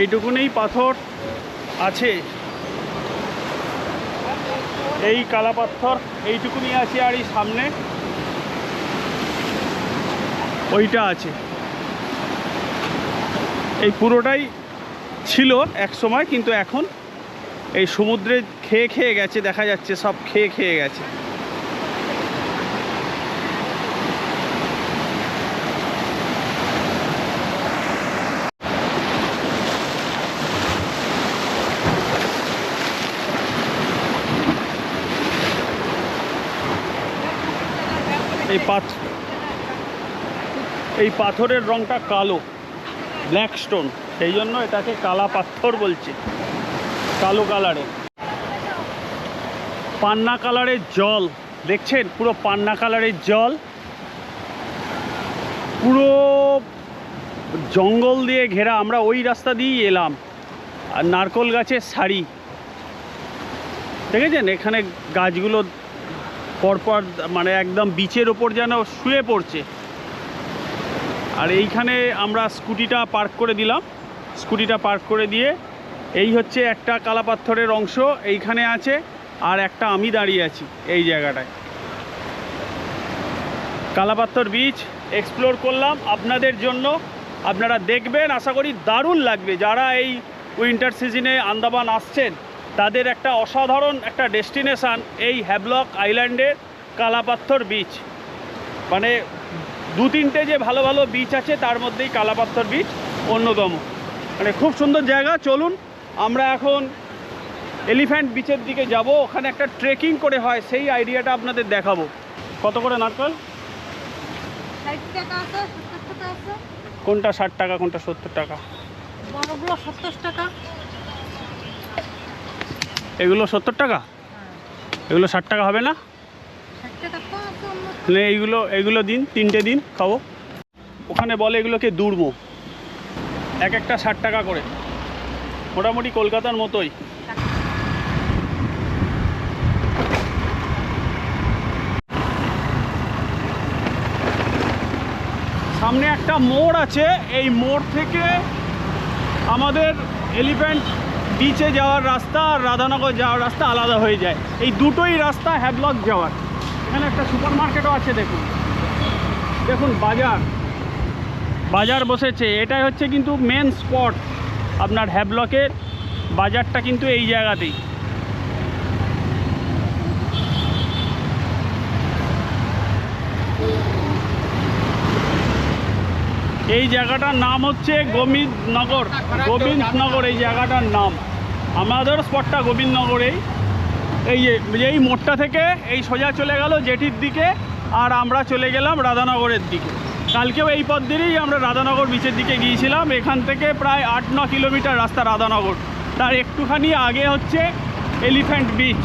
এইটুকুনেই পাথর আছে, এই কালা পাথর এইটুকুনি আছে, আর এই সামনে ওইটা আছে। এই পুরোটাই ছিল এক সময়, কিন্তু এখন এই সমুদ্রে খেয়ে খেয়ে গেছে, দেখা যাচ্ছে সব খেয়ে খেয়ে গেছে। এই পাথরের রংটা কালো, ব্ল্যাক স্টোন, সেই জন্য এটাকে কালা পাথর বলছে, কালো কালারের। পান্না কালারের জল দেখছেন, পুরো পান্না কালারের জল, পুরো জঙ্গল দিয়ে ঘেরা। আমরা ওই রাস্তা দিয়েই এলাম, আর নারকোল গাছের সারি দেখেছেন, এখানে গাছগুলো পরপর মানে একদম বিচের ওপর যেন শুয়ে পড়ছে। আর এইখানে আমরা স্কুটিটা পার্ক করে দিলাম, স্কুটিটা পার্ক করে দিয়ে এই হচ্ছে একটা কালা পাথরের অংশ এইখানে আছে, আর একটা আমি দাঁড়িয়ে আছি এই জায়গাটায়। কালা পাথর বিচ এক্সপ্লোর করলাম আপনাদের জন্য, আপনারা দেখবেন, আশা করি দারুণ লাগবে। যারা এই উইন্টার সিজনে আন্দামান আসছেন তাদের একটা অসাধারণ একটা ডেস্টিনেশান এই হ্যাভলক আইল্যান্ডের কালা পাথর বিচ। মানে দু তিনটে যে ভালো ভালো বিচ আছে তার মধ্যেই কালা পাথর বিচ অন্যতম, মানে খুব সুন্দর জায়গা। চলুন আমরা এখন এলিফ্যান্ট বিচের দিকে যাব, ওখানে একটা ট্রেকিং করে হয়, সেই আইডিয়াটা আপনাদের দেখাবো। কত করে নারকেল? 60 টাকা আছে, 70 টাকা আছে। কোনটা 60 টাকা, কোনটা 70 টাকা? বড়গুলো 70 টাকা। এগুলো 70 টাকা, এগুলো 60 টাকা হবে না? 60 টাকা তো আছে অন্য। এইগুলো দিন, তিনটে দিন খাবো। ওখানে বলে এগুলোকে দুর্মো, এক একটা 60 টাকা করে, মোটামুটি কলকাতার মতোই। সামনে একটা মোড় আছে, এই মোড় থেকে আমাদের এলিফ্যান্ট বিচে যাওয়ার রাস্তা আর রাধানগর যাওয়ার রাস্তা আলাদা হয়ে যায়। এই দুটোই রাস্তা হ্যাভলক যাওয়ার। এখানে একটা সুপার মার্কেটও আছে, দেখুন দেখুন, বাজার বসেছে। এটাই হচ্ছে কিন্তু মেন স্পট আপনার হ্যাভলকের, বাজারটা কিন্তু এই জায়গাতেই। এই জায়গাটার নাম হচ্ছে গোবিন্দনগর, এই জায়গাটার নাম। আমাদের স্পটটা গোবিন্দনগরেই। এই মোড়টা থেকে এই সোজা চলে গেল জেটির দিকে, আর আমরা চলে গেলাম রাধানগরের দিকে। কালকেও এই পথ দিয়েই আমরা রাধানগর বিচের দিকে গিয়েছিলাম। এখান থেকে প্রায় 8-9 কিলোমিটার রাস্তা রাধানগর, তার একটুখানি আগে হচ্ছে এলিফ্যান্ট বিচ।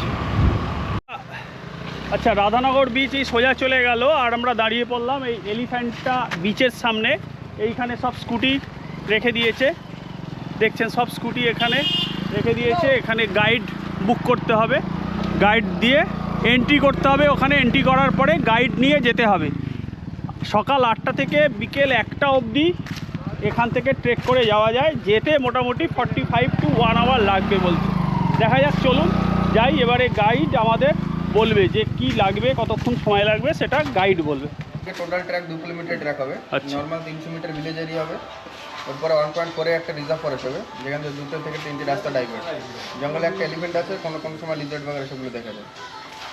আচ্ছা, রাধানগর বিচ এই সোজা চলে গেল, আর আমরা দাঁড়িয়ে পড়লাম এই এলিফ্যান্টটা বিচের সামনে। এইখানে সব স্কুটি রেখে দিয়েছে, দেখছেন সব স্কুটি এখানে রেখে দিয়েছে। এখানে গাইড বুক করতে হবে, গাইড দিয়ে এন্ট্রি করতে হবে। ওখানে এন্ট্রি করার পরে গাইড নিয়ে যেতে হবে। সকাল 8টা থেকে বিকেল 1টা অবধি এখান থেকে ট্রেক করে যাওয়া যায়। যেতে মোটামুটি 45 to 1 আওয়ার লাগবে বলছে। দেখা যাক, চলুন যাই। এবারে গাইড আমাদের বলবে যে কি লাগবে, কতক্ষণ সময় লাগবে, সেটা গাইড বলবে। টোটাল ট্র্যাক 2 কিলোমিটার ট্র্যাক হবে। আচ্ছা। নর্মাল 300 মিটার ভিলেজ এরিয়া হবে। তারপরে 1.4 একটা রিজার্ভ ফরেস্ট হবে, যেখান থেকে 2 থেকে 3টি রাস্তা ডাইভার্ট। জঙ্গলে একটা এলিফ্যান্ট আছে, কোনো কোনো সময় লিজার্ড বাগের সেগুলো দেখা যায়।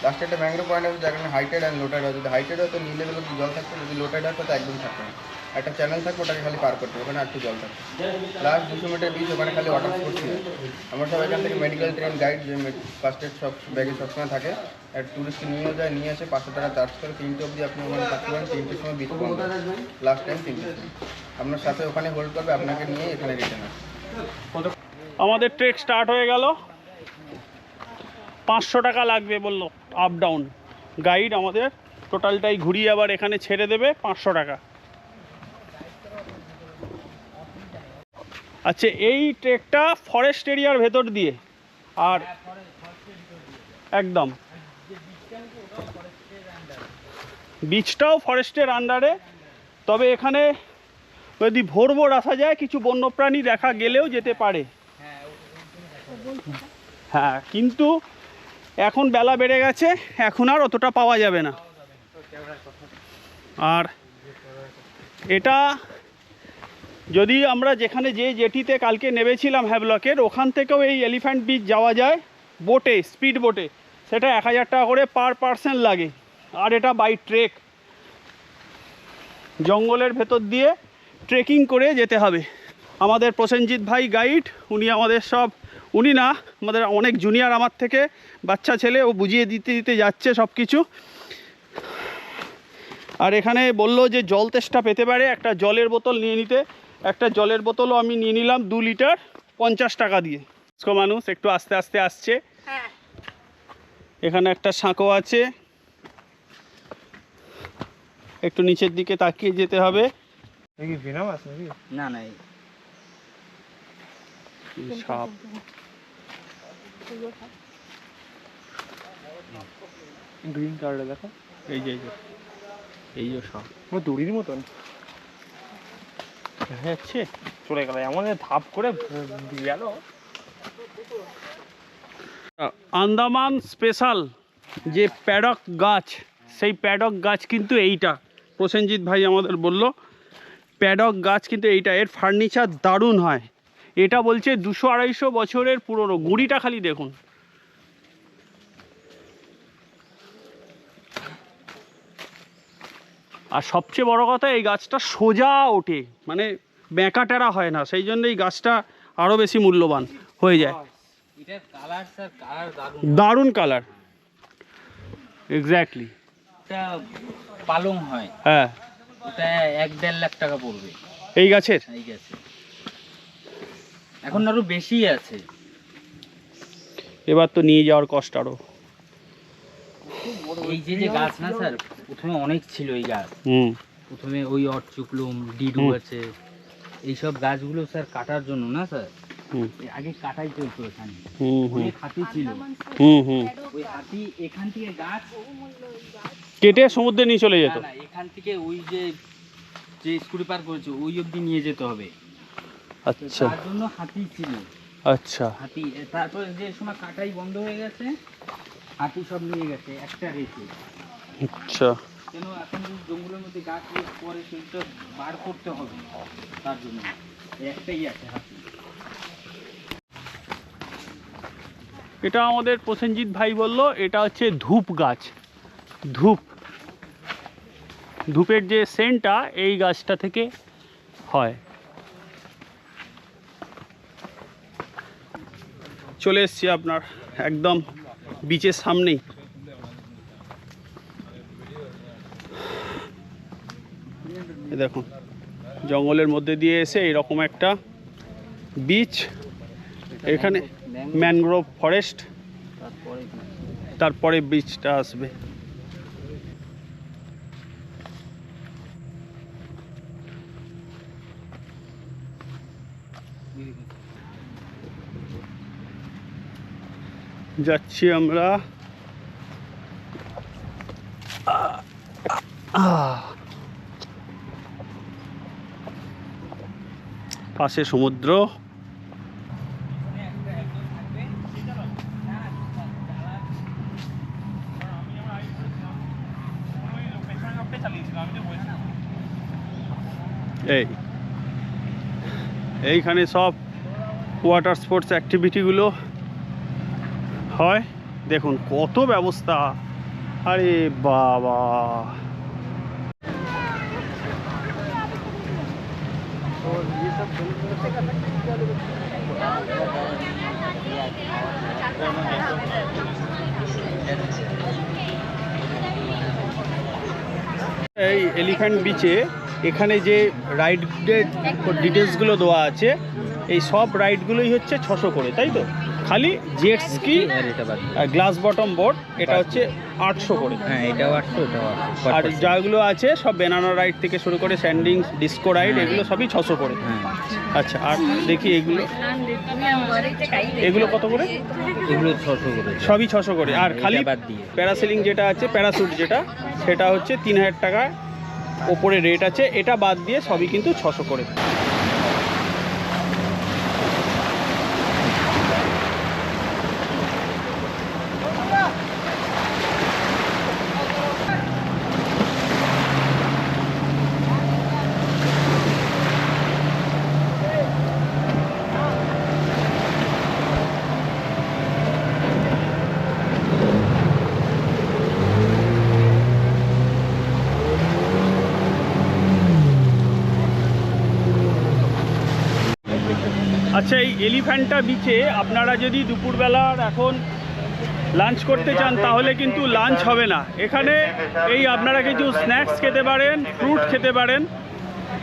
লাস্টে একটা ম্যাংগ্রোভ পয়েন্ট আছে, যেখানে হাইটেড অ্যান্ড লোটাইড হয়। যদি হাইটেড হয় তো নীল লেভেলের জল থাকবে, যদি লোটাইড হয় তো একদম থাকবে না। একটা চ্যানেল থাকবে, ওটাকে খালি পার করতে হবে, ওখানে একটু জল থাকবে। লাস্ট 200 মিটার বিচ, ওখানে খালি ওয়াটার স্পোর্টস হয়। আমরা সব এখান থেকে মেডিকেল ট্রেন গাইড, যে ফার্স্ট এড সব ব্যাগে সবসময় থাকে, আর টুরিস্টকে নিয়েও যায়, নিয়ে আসে 500 টাকা চার্জ করে। 3টে অবধি আপনি ওখানে থাকতে পারেন। 3টের সময় বিচ বন্ধ, লাস্ট টাইম 3টে। আপনার সাথে ওখানে হোল্ড করবে, আপনাকে নিয়ে এখানে রিটার্ন আসবে। আমাদের ট্রেক স্টার্ট হয়ে গেল। 500 টাকা লাগবে বললো আপ ডাউন। গাইড আমাদের টোটালটাই ঘুরিয়ে আবার এখানে ছেড়ে দেবে 500 টাকা। আচ্ছা, এই ট্রেকটা ফরেস্ট এরিয়ার ভেতর দিয়ে, আর একদম বিচটাও ফরেস্টের আন্ডারে। তবে এখানে যদি ভোর ভোর আসা যায় কিছু বন্যপ্রাণী দেখা গেলেও যেতে পারে। হ্যাঁ, কিন্তু এখন বেলা বেড়ে গেছে, এখন আর অতটা পাওয়া যাবে না। আর এটা যদি আমরা যেখানে যে জেটিতে কালকে নেমেছিলাম হ্যাভলকের, ওখান থেকেও এই এলিফ্যান্ট বিচ যাওয়া যায় বোটে, স্পিড বোটে। সেটা 1000 টাকা করে পার পার্সন লাগে। আর এটা বাই ট্রেক, জঙ্গলের ভেতর দিয়ে ট্রেকিং করে যেতে হবে। আমাদের প্রসেনজিৎ ভাই গাইড, উনি আমাদের সব, উনি না, আমাদের অনেক জুনিয়র আমার থেকে বাচ্চা ছেলে, ও বুঝিয়ে দিতে দিতে যাচ্ছে সব কিছু। আর এখানে বললো যে জল তেষ্টা পেতে পারে, একটা জলের বোতল নিয়ে নিতে। একটা জলের বোতলও আমি নিয়ে নিলাম 2 লিটার 50 টাকা দিয়ে। মানুষ একটু আস্তে আস্তে আসছে। হ্যাঁ, এখানে একটা সাঁকো আছে, একটু নিচের দিকে তাকিয়ে যেতে হবে। না না, সাপ, গ্রিন কালারে দেখো, এই যে এই যে সাপ দড়ির মতন দেখা যাচ্ছে। চলে গেল, এমন ধাপ করে গেল। আন্দামান স্পেশাল যে প্যাডক গাছ, সেই প্যাডক গাছ কিন্তু এইটা, প্রসেনজিৎ ভাই আমাদের বলল প্যাডক গাছ কিন্তু এইটা। এর ফার্নিচার দারুণ হয়। এটা বলছে 200-250 বছরের পুরনো। গুঁড়িটা খালি দেখুন। আর সবচেয়ে বড় কথা, এই গাছটা সোজা ওঠে, মানে বেঁকা টেরা হয় না, সেই জন্য এই গাছটা আরও বেশি মূল্যবান হয়ে যায়। এটার কালার স্যার, কালার দারুণ কালার, এক্স্যাক্টলি। এটা পালং হয়, হ্যাঁ, ওটা 1-1.5 লাখ টাকা পড়বে এই গাছের। এই গাছে। এখন আরো বেশি আছে। এবার তো নিয়ে যাওয়ার কষ্ট আরো। এই যে যে গাছ না স্যার, প্রথমে অনেক ছিল এই গাছ। প্রথমে ওই অরচুকলুম, ডিডু আছে, এইসব গাছগুলো স্যার কাটার জন্য না স্যার, আগে কাটাই চলতো এখানে। অনেক হাতি ছিল, ওই হাতি এখান থেকে গাছ কেটে সমুদ্রে নিয়ে চলে যেত। না, না, এখান থেকে ওই যে যে স্কুটি পার করেছে ওই অবধি নিয়ে যেতে হবে। আচ্ছা তার জন্য হাতি ছিল। আচ্ছা, হাতি তারপর যে সময় কাটাই বন্ধ হয়ে গেছে, হাতি সব নিয়ে গেছে, একটা রেখে। আচ্ছা। কেন এখন যদি জঙ্গলের মধ্যে গাছ পরে সেটা বার করতে হবে, তার জন্য একটাই আছে হাতি। এটা আমাদের প্রসেনজিৎ ভাই বলল এটা হচ্ছে ধূপ গাছ। ধূপের যে সেন্টটা এই গাছটা থেকে হয়। চলে এসছি আপনার একদম বিচের সামনেই। দেখুন, জঙ্গলের মধ্যে দিয়ে এসে এরকম একটা বিচ, এখানে ম্যানগ্রোভ ফরেস্ট, তারপরে বিচটা আসবে। যাচ্ছি আমরা। পাশে সমুদ্র। এইখানে সব ওয়াটার স্পোর্টস অ্যাক্টিভিটিগুলো হয়। দেখুন কত ব্যবস্থা, আরে বাবা। এই এলিফ্যান্ট বিচে এখানে যে রাইডের ডিটেলসগুলো দেওয়া আছে, এই সব রাইডগুলোই হচ্ছে 600 করে, তাই তো? খালি জেট স্কি আর এটা বাদ দিয়ে। গ্লাস বটম বোর্ড এটা হচ্ছে 800 করে। হ্যাঁ এটাও 800 এটাও 800 আর যাগুলো আছে সব ব্যানানা রাইড থেকে শুরু করে স্যান্ডিং ডিস্কো রাইড এগুলো সবই 600 করে। হ্যাঁ আচ্ছা আর দেখি এগুলো কত করে? এগুলো 600 করে সবই 600 করে। আর খালি এটা বাদ দিয়ে। প্যারাসেলিং যেটা আছে প্যারাসুট যেটা সেটা হচ্ছে 3000 টাকা ওপরে রেট আছে, এটা বাদ দিয়ে সবই কিন্তু 600 করে। আচ্ছা এই এলিফ্যান্টা বিচে আপনারা যদি দুপুরবেলার এখন লাঞ্চ করতে চান তাহলে কিন্তু লাঞ্চ হবে না। এখানে এই আপনারা কিছু স্ন্যাক্স খেতে পারেন, ফ্রুট খেতে পারেন,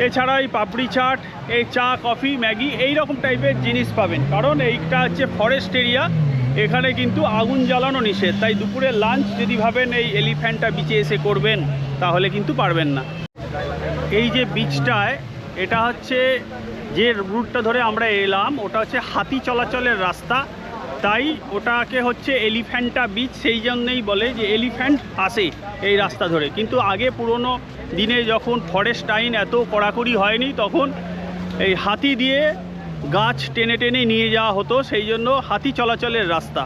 এছাড়া এই পাপড়ি চাট, এই চা কফি ম্যাগি এই রকম টাইপের জিনিস পাবেন, কারণ এইটা হচ্ছে ফরেস্ট এরিয়া, এখানে কিন্তু আগুন জ্বালানো নিষেধ। তাই দুপুরে লাঞ্চ যদি ভাবেন এই এলিফ্যান্টা বিচে এসে করবেন তাহলে কিন্তু পারবেন না। এই যে বিচটায় এটা হচ্ছে যে রুটটা ধরে আমরা এলাম ওটা হচ্ছে হাতি চলাচলের রাস্তা, তাই ওটাকে হচ্ছে এলিফ্যান্টা বিচ সেই জন্যই বলে যে এলিফ্যান্ট আসে এই রাস্তা ধরে। কিন্তু আগে পুরনো দিনে যখন ফরেস্ট আইন এত কড়াকড়ি হয়নি তখন এই হাতি দিয়ে গাছ টেনে টেনে নিয়ে যাওয়া হতো, সেই জন্য হাতি চলাচলের রাস্তা।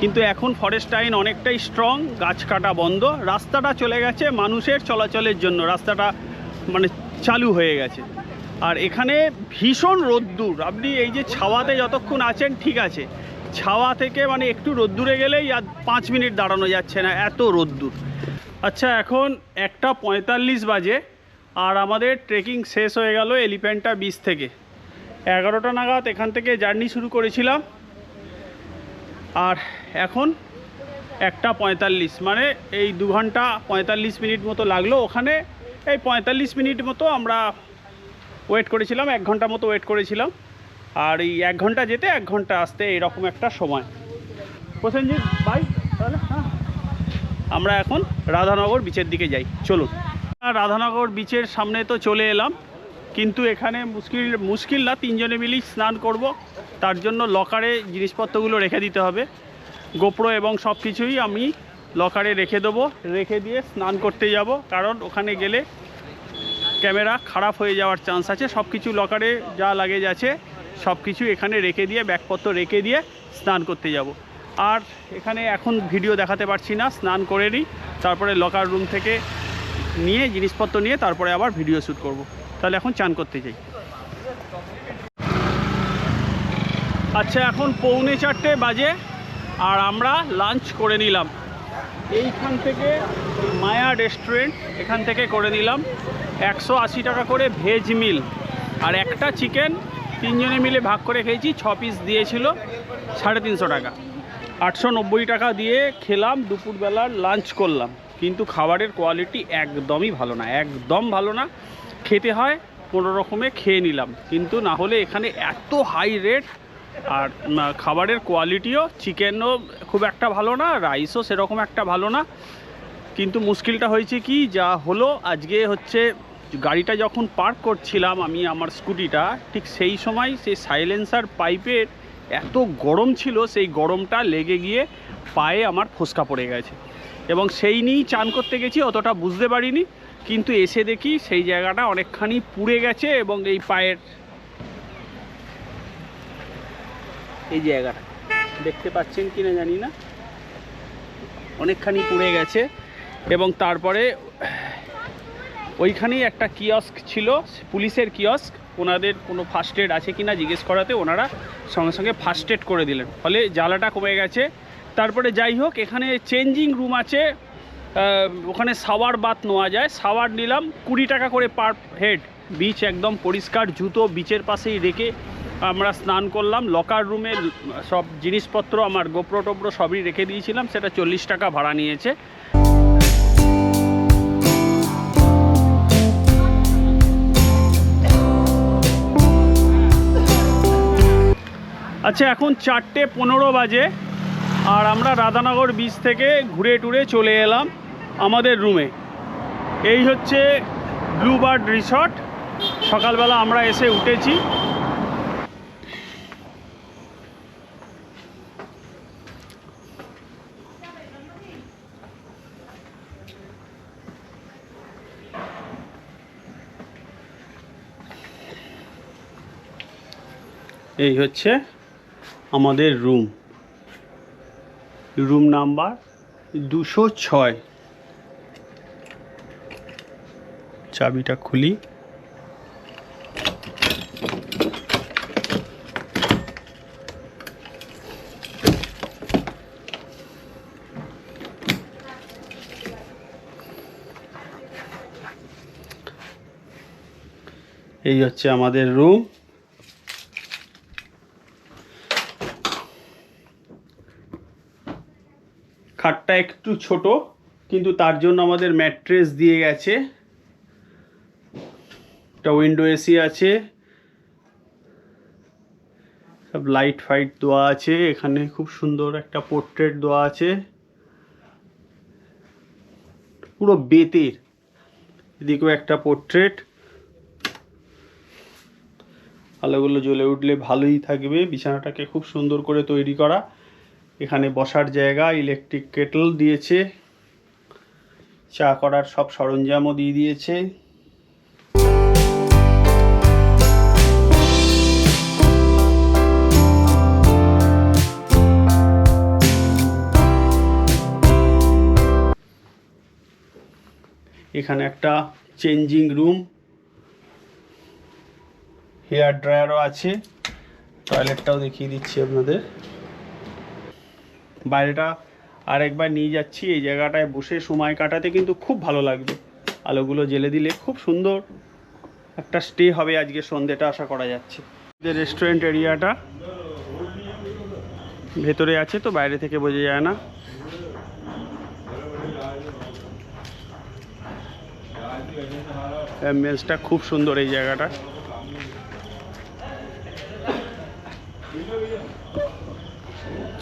কিন্তু এখন ফরেস্ট আইন অনেকটাই স্ট্রং, গাছ কাটা বন্ধ, রাস্তাটা চলে গেছে মানুষের চলাচলের জন্য, রাস্তাটা মানে চালু হয়ে গেছে। আর এখানে ভীষণ রোদ্দুর, আপনি এই যে ছাওয়াতে যতক্ষণ আছেন ঠিক আছে, ছাওয়া থেকে মানে একটু রোদ্দুরে গেলেই আর 5 মিনিট দাঁড়ানো যাচ্ছে না, এত রোদ্দুর। আচ্ছা এখন 1:45 বাজে আর আমাদের ট্রেকিং শেষ হয়ে গেল এলিফ্যান্টা বিচ থেকে। 11টা নাগাদ এখান থেকে জার্নি শুরু করেছিলাম আর এখন 1:45, মানে এই 2 ঘন্টা 45 মিনিট মতো লাগলো। ওখানে এই 45 মিনিট মতো আমরা ওয়েট করেছিলাম, 1 ঘন্টা মতো ওয়েট করেছিলাম। আর এই 1 ঘন্টা যেতে 1 ঘন্টা আসতে এরকম একটা সময়। প্রসেনজিৎ ভাই তাহলে হ্যাঁ আমরা এখন রাধানগর বিচের দিকে যাই, চলুন। রাধানগর বিচের সামনে তো চলে এলাম, কিন্তু এখানে মুশকিল না, 3 জনে মিলেই স্নান করব, তার জন্য লকারে জিনিসপত্রগুলো রেখে দিতে হবে। গোপ্রো এবং সব কিছুই আমি লকারে রেখে দেবো, রেখে দিয়ে স্নান করতে যাব, কারণ ওখানে গেলে ক্যামেরা খারাপ হয়ে যাওয়ার চান্স আছে। সব কিছু লকারে যা লাগেজ আছে সব কিছু এখানে রেখে দিয়ে, ব্যাগপত্র রেখে দিয়ে স্নান করতে যাব। আর এখানে এখন ভিডিও দেখাতে পারছি না, স্নান করে নিই, তারপরে লকার রুম থেকে নিয়ে জিনিসপত্র নিয়ে তারপরে আবার ভিডিও শ্যুট করব। তাহলে এখন চান করতে যাই। আচ্ছা এখন 3:45 বাজে আর আমরা লাঞ্চ করে নিলাম এইখান থেকে, মায়া রেস্টুরেন্ট এখান থেকে করে নিলাম। 180 টাকা করে ভেজ মিল আর একটা চিকেন 3 জনে মিলে ভাগ করে খেয়েছি, 6 পিস দিয়েছিল, 350 টাকা। 890 টাকা দিয়ে খেলাম, দুপুরবেলার লাঞ্চ করলাম। কিন্তু খাবারের কোয়ালিটি একদমই ভালো না, একদম ভালো না। খেতে হয় কোনো রকমে খেয়ে নিলাম, কিন্তু না হলে এখানে এত হাই রেট। আর খাবারের কোয়ালিটিও, চিকেনও খুব একটা ভালো না, রাইসও সেরকম একটা ভালো না। কিন্তু মুশকিলটা হয়েছে কি, যা হলো আজকে হচ্ছে গাড়িটা যখন পার্ক করছিলাম আমি আমার স্কুটিটা, ঠিক সেই সময় সেই সাইলেন্সার পাইপের এত গরম ছিল, সেই গরমটা লেগে গিয়ে পায়ে আমার ফোসকা পড়ে গেছে এবং সেই নিয়েই চান করতে গেছি, অতটা বুঝতে পারিনি। কিন্তু এসে দেখি সেই জায়গাটা অনেকখানি পুড়ে গেছে এবং এই পায়ের এই জায়গাটা দেখতে পাচ্ছেন কি না জানি না, অনেকখানি পুড়ে গেছে। এবং তারপরে ওইখানেই একটা কিয়স্ক ছিল, পুলিশের কিয়স্ক, ওনাদের কোনো ফার্স্ট এড আছে কি না জিজ্ঞেস করাতে ওনারা সঙ্গে সঙ্গে ফার্স্ট এড করে দিলেন, ফলে জ্বালাটা কমে গেছে। তারপরে যাই হোক, এখানে চেঞ্জিং রুম আছে, ওখানে শাওয়ার বাথ নেওয়া যায়, শাওয়ার নিলাম 20 টাকা করে পার হেড। বিচ একদম পরিষ্কার, জুতো বিচের পাশেই রেখে আমরা স্নান করলাম। লকার রুমে সব জিনিসপত্র আমার গোপ্রো টোপ্রো সবই রেখে দিয়েছিলাম, সেটা 40 টাকা ভাড়া নিয়েছে। আচ্ছা, এখন 4:15 বাজে আর আমরা রাধানগর বিচ থেকে ঘুরে টুরে চলে এলাম আমাদের রুমে। এই হচ্ছে ব্লু বার্ড রিসর্ট। সকালবেলা আমরা এসে উঠেছি। এই হচ্ছে আমাদের রুম নাম্বার 206। চাবিটা খুলি। এই হচ্ছে আমাদের রুম। খাটটা একটু ছোট, কিন্তু তার জন্য আমাদের ম্যাট্রেস দিয়ে গেছে। একটা উইন্ডো এসি আছে, সব লাইট ফাইট দেওয়া আছে। এখানে খুব সুন্দর একটা পোর্ট্রেট দেওয়া আছে, পুরো বেতের। এদিকেও একটা পোর্ট্রেট। আলোগুলো জ্বলে উঠলে ভালোই থাকবে। বিছানাটাকে খুব সুন্দর করে তৈরি করা। এখানে বসার জায়গা, ইলেকট্রিক কেটল দিয়েছে, চা করার সব সরঞ্জামও দিয়ে দিয়েছে। এখানে একটা চেঞ্জিং রুম, হেয়ার ড্রায়ারও আছে। টয়লেটটাও দেখিয়ে দিচ্ছি আপনাদের। বাইরেটা আরেকবার নিয়ে যাচ্ছি। এই জায়গাটায় বসে সময় কাটাতে কিন্তু খুব ভালো লাগবে। আলোগুলো জ্বেলে দিলে খুব সুন্দর একটা স্টে হবে আজকে সন্ধ্যেটা, আশা করা যাচ্ছে। রেস্টুরেন্ট এরিয়াটা ভেতরে আছে, তো বাইরে থেকে বোঝা যায় না। অ্যাম্বিয়েন্সটা খুব সুন্দর এই জায়গাটা।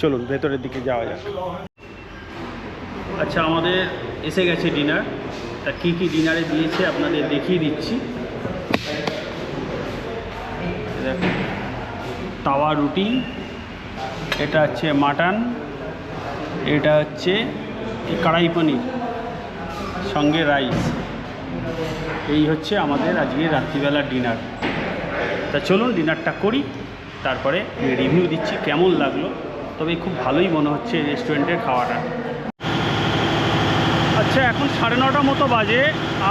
চলুন ভেতরের দিকে যাওয়া যাক। আচ্ছা, আমাদের এসে গেছে ডিনার। তা কী কী ডিনারে দিয়েছে আপনাদের দেখিয়ে দিচ্ছি। দেখুন, তাওয়া রুটি, এটা হচ্ছে মাটন, এটা হচ্ছে কড়াই পনির, সঙ্গে রাইস। এই হচ্ছে আমাদের আজকে রাত্রিবেলার ডিনার। তা চলুন ডিনারটা করি, তারপরে রিভিউ দিচ্ছি কেমন লাগলো। তবে খুব ভালোই মনে হচ্ছে রেস্টুরেন্টের খাওয়াটা। আচ্ছা, এখন 9:30 মতো বাজে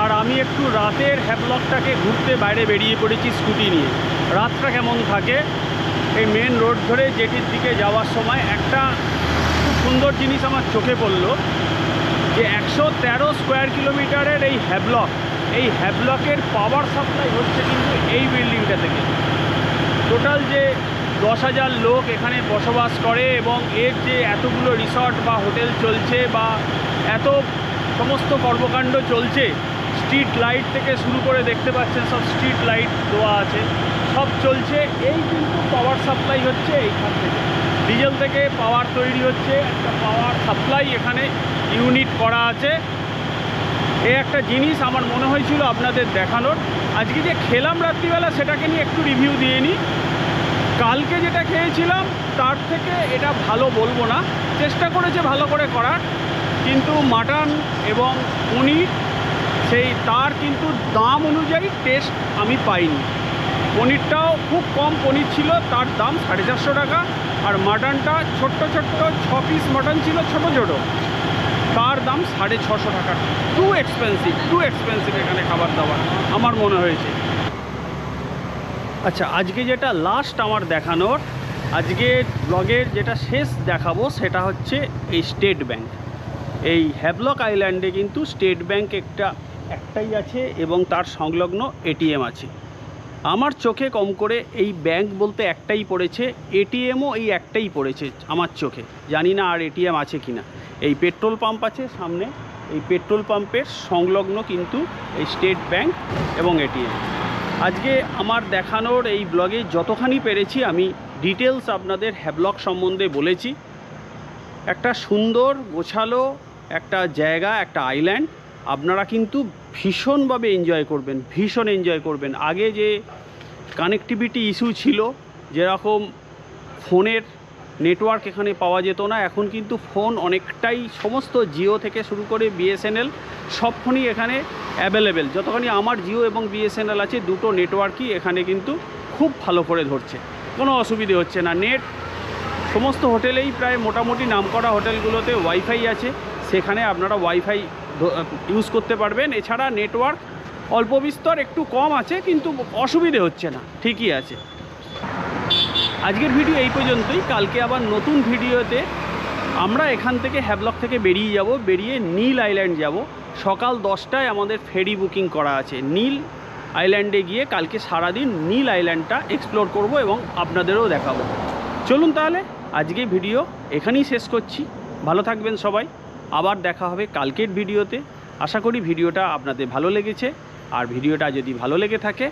আর আমি একটু রাতের হ্যাভলকটাকে ঘুরতে বাইরে বেরিয়ে পড়েছি স্কুটি নিয়ে। রাতটা কেমন থাকে, এই মেন রোড ধরে জেটির দিকে যাওয়ার সময় একটা খুব সুন্দর জিনিস আমার চোখে পড়লো, যে 113 স্কোয়ার কিলোমিটারের এই হ্যাভলকের পাওয়ার সাপ্লাই হচ্ছে কিন্তু এই বিল্ডিংটা থেকে। টোটাল যে 10,000 লোক এখানে বসবাস করে এবং এর যে এতগুলো রিসর্ট বা হোটেল চলছে বা এত সমস্ত কর্মকাণ্ড চলছে, স্ট্রিট লাইট থেকে শুরু করে দেখতে পাচ্ছেন সব স্ট্রিট লাইট দেওয়া আছে, সব চলছে। এই কিন্তু পাওয়ার সাপ্লাই হচ্ছে এইখান থেকে, ডিজেল থেকে পাওয়ার তৈরি হচ্ছে। একটা পাওয়ার সাপ্লাই এখানে ইউনিট করা আছে। এই একটা জিনিস আমার মনে হয়েছিল আপনাদের দেখানোর। আজকে যে খেলাম রাত্রিবেলা সেটাকে নিয়ে একটু রিভিউ দিয়ে নিই। কালকে যেটা খেয়েছিলাম তার থেকে এটা ভালো বলবো না, চেষ্টা করেছে ভালো করে করার, কিন্তু মাটন এবং পনির সেই তার কিন্তু দাম অনুযায়ী টেস্ট আমি পাইনি। পনিরটাও খুব কম পনির ছিল, তার দাম 450 টাকা। আর মাটনটা ছোট্ট 6 পিস মাটন ছিল, ছোটো তার দাম 650 টাকা। টু এক্সপেন্সিভ এখানে খাবার দাবার আমার মনে হয়েছে। আচ্ছা, আজকে যেটা লাস্ট আমার দেখানোর, আজকে ব্লগের যেটা শেষ দেখাবো সেটা হচ্ছে এই স্টেট ব্যাংক। এই হ্যাভলক আইল্যান্ডে কিন্তু স্টেট ব্যাংক একটাই আছে এবং তার সংলগ্ন এটিএম আছে। আমার চোখে কম করে এই ব্যাংক বলতে একটাই পড়েছে, এটিএমও এই একটাই পড়েছে আমার চোখে। জানি না আর এটিএম আছে কি না। এই পেট্রোল পাম্প আছে সামনে, এই পেট্রোল পাম্পের সংলগ্ন কিন্তু এই স্টেট ব্যাংক এবং এটিএম। আজকে আমার দেখানোর এই ব্লগে যতখানি পেরেছি আমি ডিটেলস আপনাদের হ্যাভলক সম্বন্ধে বলেছি। একটা সুন্দর গোছালো একটা জায়গা, একটা আইল্যান্ড, আপনারা কিন্তু ভীষণভাবে এনজয় করবেন, ভীষণ এনজয় করবেন। আগে যে কানেক্টিভিটি ইস্যু ছিল, যেরকম ফোনের নেটওয়ার্ক এখানে পাওয়া যেত না, এখন কিন্তু ফোন অনেকটাই, সমস্ত জিও থেকে শুরু করে বিএসএনএল সব ফোনই এখানে অ্যাভেলেবেল। যতখানি আমার জিও এবং বিএসএনএল আছে, দুটো নেটওয়ার্কই এখানে কিন্তু খুব ভালো করে ধরছে, কোনো অসুবিধে হচ্ছে না। নেট সমস্ত হোটেলেই প্রায় মোটামুটি নামকরা হোটেলগুলোতে ওয়াইফাই আছে, সেখানে আপনারা ওয়াইফাই ইউজ করতে পারবেন। এছাড়া নেটওয়ার্ক অল্প বিস্তর একটু কম আছে, কিন্তু অসুবিধে হচ্ছে না, ঠিকই আছে। আজকের ভিডিও এই পর্যন্তই। কালকে আবার নতুন ভিডিওতে আমরা এখান থেকে হ্যাভলক থেকে বেরিয়ে যাব, বেরিয়ে নীল আইল্যান্ড যাব। সকাল 10টায় আমাদের ফেরি বুকিং করা আছে। নীল আইল্যান্ডে গিয়ে কালকে সারাদিন নীল আইল্যান্ডটা এক্সপ্লোর করব এবং আপনাদেরও দেখাবো। চলুন তাহলে আজকে ভিডিও এখানেই শেষ করছি। ভালো থাকবেন সবাই, আবার দেখা হবে কালকের ভিডিওতে। আশা করি ভিডিওটা আপনাদের ভালো লেগেছে, আর ভিডিওটা যদি ভালো লেগে থাকে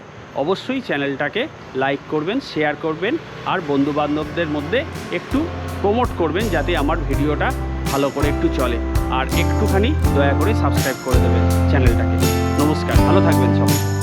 অবশ্যই চ্যানেলটাকে লাইক করবেন, শেয়ার করবেন, আর বন্ধুবান্ধবদের মধ্যে একটু প্রমোট করবেন, যাতে আমার ভিডিওটা ভালো করে একটু চলে। আর একটুখানি দয়া করে সাবস্ক্রাইব করে দেবেন চ্যানেলটাকে। নমস্কার, ভালো থাকবেন সবাই।